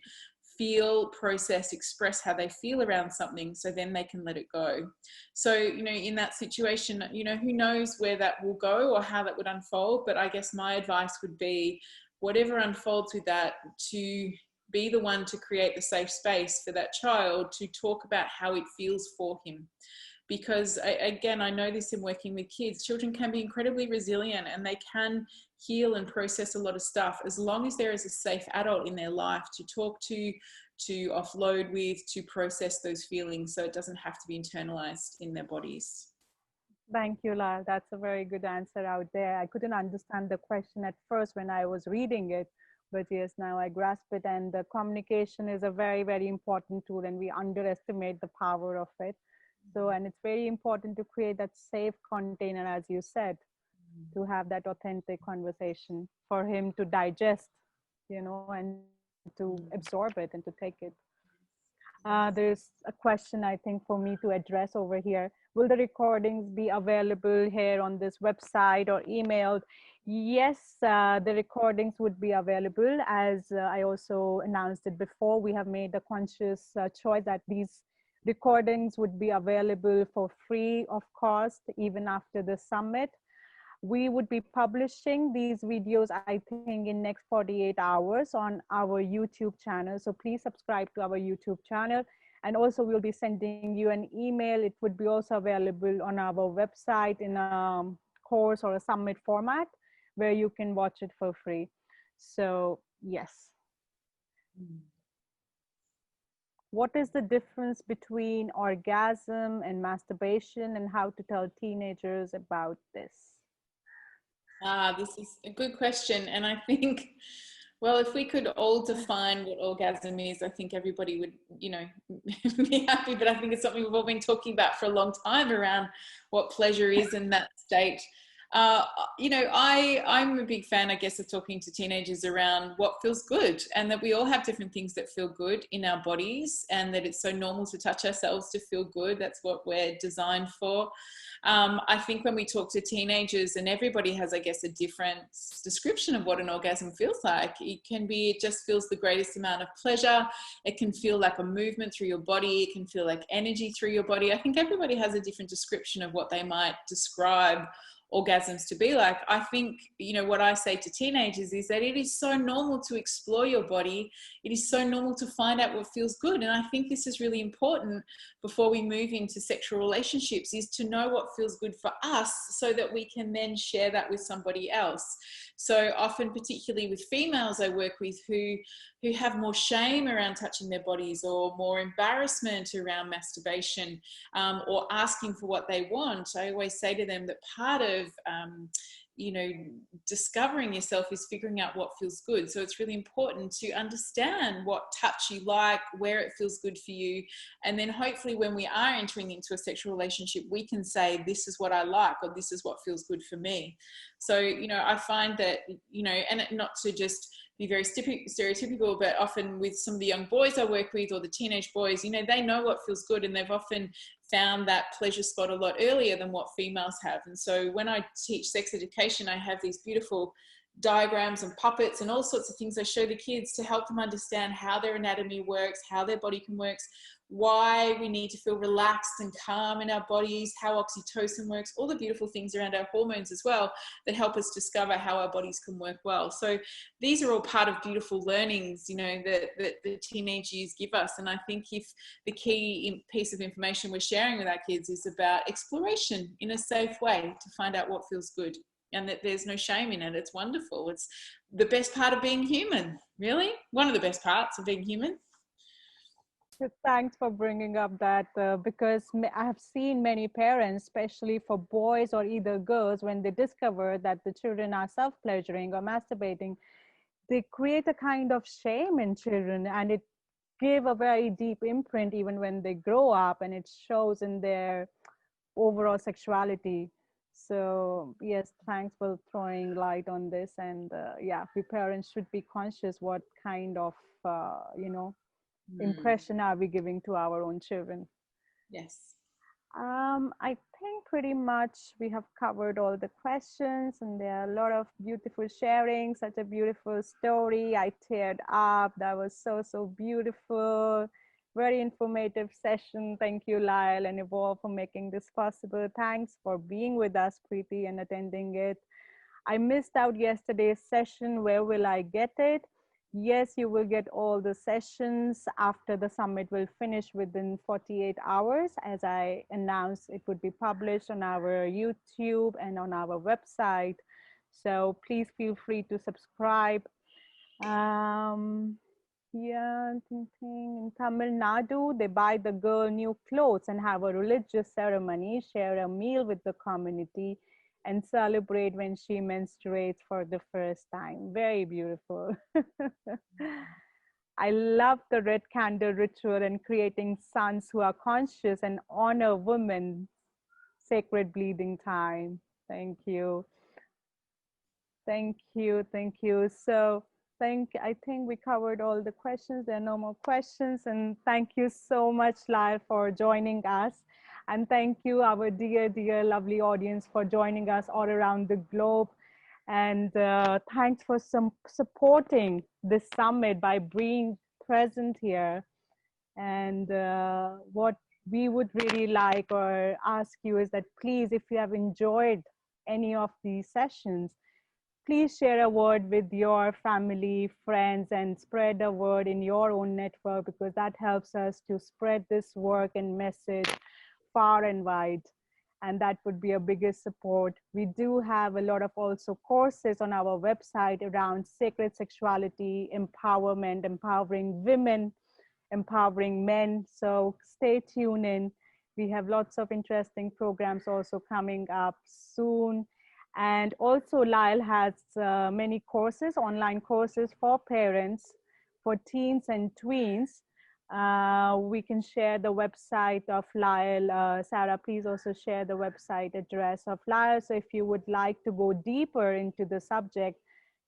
feel, process, express how they feel around something, so then they can let it go. So, you know, in that situation, you know, who knows where that will go or how that would unfold, but I guess my advice would be, whatever unfolds with that, to be the one to create the safe space for that child to talk about how it feels for him. Because again, I know this in working with kids, children can be incredibly resilient and they can heal and process a lot of stuff as long as there is a safe adult in their life to talk to offload with, to process those feelings, so it doesn't have to be internalized in their bodies. Thank you, Lael. That's a very good answer out there. I couldn't understand the question at first when I was reading it, but yes, now I grasp it. And the communication is a very, very important tool, and we underestimate the power of it. So, and it's very important to create that safe container, as you said, to have that authentic conversation for him to digest, you know, and to absorb it and to take it. There's a question I think for me to address over here. Will the recordings be available here on this website or emailed? Yes, the recordings would be available. As I also announced it before, we have made a conscious choice that these recordings would be available for free of cost even after the summit. We would be publishing these videos, I think, in next 48 hours on our YouTube channel. So please subscribe to our YouTube channel. And also we'll be sending you an email. It would be also available on our website in a course or a summit format where you can watch it for free. So yes. What is the difference between orgasm and masturbation, and how to tell teenagers about this? This is a good question. And I think, well, if we could all define what orgasm is, I think everybody would, you know, be happy. But I think it's something we've all been talking about for a long time around what pleasure is in that state. uh, I'm a big fan, I guess, of talking to teenagers around what feels good, and that we all have different things that feel good in our bodies, and that it's so normal to touch ourselves to feel good. That's what we're designed for. I think when we talk to teenagers, and everybody has, I guess, a different description of what an orgasm feels like. It just feels the greatest amount of pleasure. It can feel like a movement through your body. It can feel like energy through your body. I think everybody has a different description of what they might describe orgasms to be like. I think, what I say to teenagers is that it is so normal to explore your body. It is so normal to find out what feels good. And I think this is really important before we move into sexual relationships, is to know what feels good for us so that we can then share that with somebody else. So often, particularly with females I work with who have more shame around touching their bodies, or more embarrassment around masturbation, or asking for what they want, I always say to them that part of discovering yourself is figuring out what feels good. So it's really important to understand what touch you like, where it feels good for you, and then hopefully when we are entering into a sexual relationship, we can say, this is what I like, or this is what feels good for me. So I find that, and not to just be very stereotypical, but often with some of the young boys I work with, or the teenage boys, they know what feels good, and they've often found that pleasure spot a lot earlier than what females have. And so when I teach sex education, I have these beautiful diagrams and puppets and all sorts of things I show the kids to help them understand how their anatomy works, how their body can work, why we need to feel relaxed and calm in our bodies, how oxytocin works, all the beautiful things around our hormones as well that help us discover how our bodies can work well. So these are all part of beautiful learnings, that the teenage years give us. And I think if the key piece of information we're sharing with our kids is about exploration in a safe way to find out what feels good, and that there's no shame in it. It's wonderful. It's the best part of being human, really. One of the best parts of being human. Thanks for bringing up that, because I have seen many parents, especially for boys or either girls, when they discover that the children are self-pleasuring or masturbating, they create a kind of shame in children, and it give a very deep imprint even when they grow up, and it shows in their overall sexuality. So yes, thanks for throwing light on this. And yeah, we parents should be conscious what kind of impression are we giving to our own children. Yes. I think pretty much we have covered all the questions, and there are a lot of beautiful sharing. Such a beautiful story. I teared up. That was so beautiful. Very informative session. Thank you, Lael and Evolve, for making this possible. Thanks for being with us, Preeti, and attending it. I missed out yesterday's session. Where will I get it? Yes, you will get all the sessions after the summit will finish within 48 hours. As I announced, it would be published on our YouTube and on our website. So please feel free to subscribe. Yeah, in Tamil Nadu, they buy the girl new clothes and have a religious ceremony, share a meal with the community, and celebrate when she menstruates for the first time. Very beautiful. I love the red candle ritual and creating sons who are conscious and honor women sacred bleeding time. Thank you. Thank you. Thank you. So I think we covered all the questions. There are no more questions. And thank you so much, Lael, for joining us. And thank you, our dear, lovely audience, for joining us all around the globe. And thanks for supporting this summit by being present here. And what we would really like or ask you is that please, if you have enjoyed any of these sessions, please share a word with your family, friends, and spread the word in your own network, because that helps us to spread this work and message far and wide. And that would be a biggest support. We do have a lot of also courses on our website around sacred sexuality, empowerment, empowering women, empowering men. So stay tuned in. We have lots of interesting programs also coming up soon. And also Lael has many courses, online courses for parents, for teens and tweens, We can share the website of Lael. Sarah, please also share the website address of Lael. So if you would like to go deeper into the subject,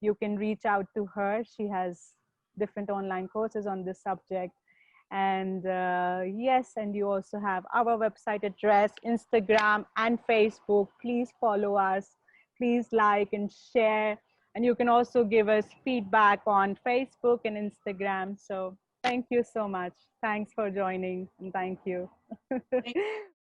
you can reach out to her. She has different online courses on this subject. And yes, and you also have our website address, Instagram and Facebook. Please follow us. Please like and share. And you can also give us feedback on Facebook and Instagram. So thank you so much. Thanks for joining, and thank you.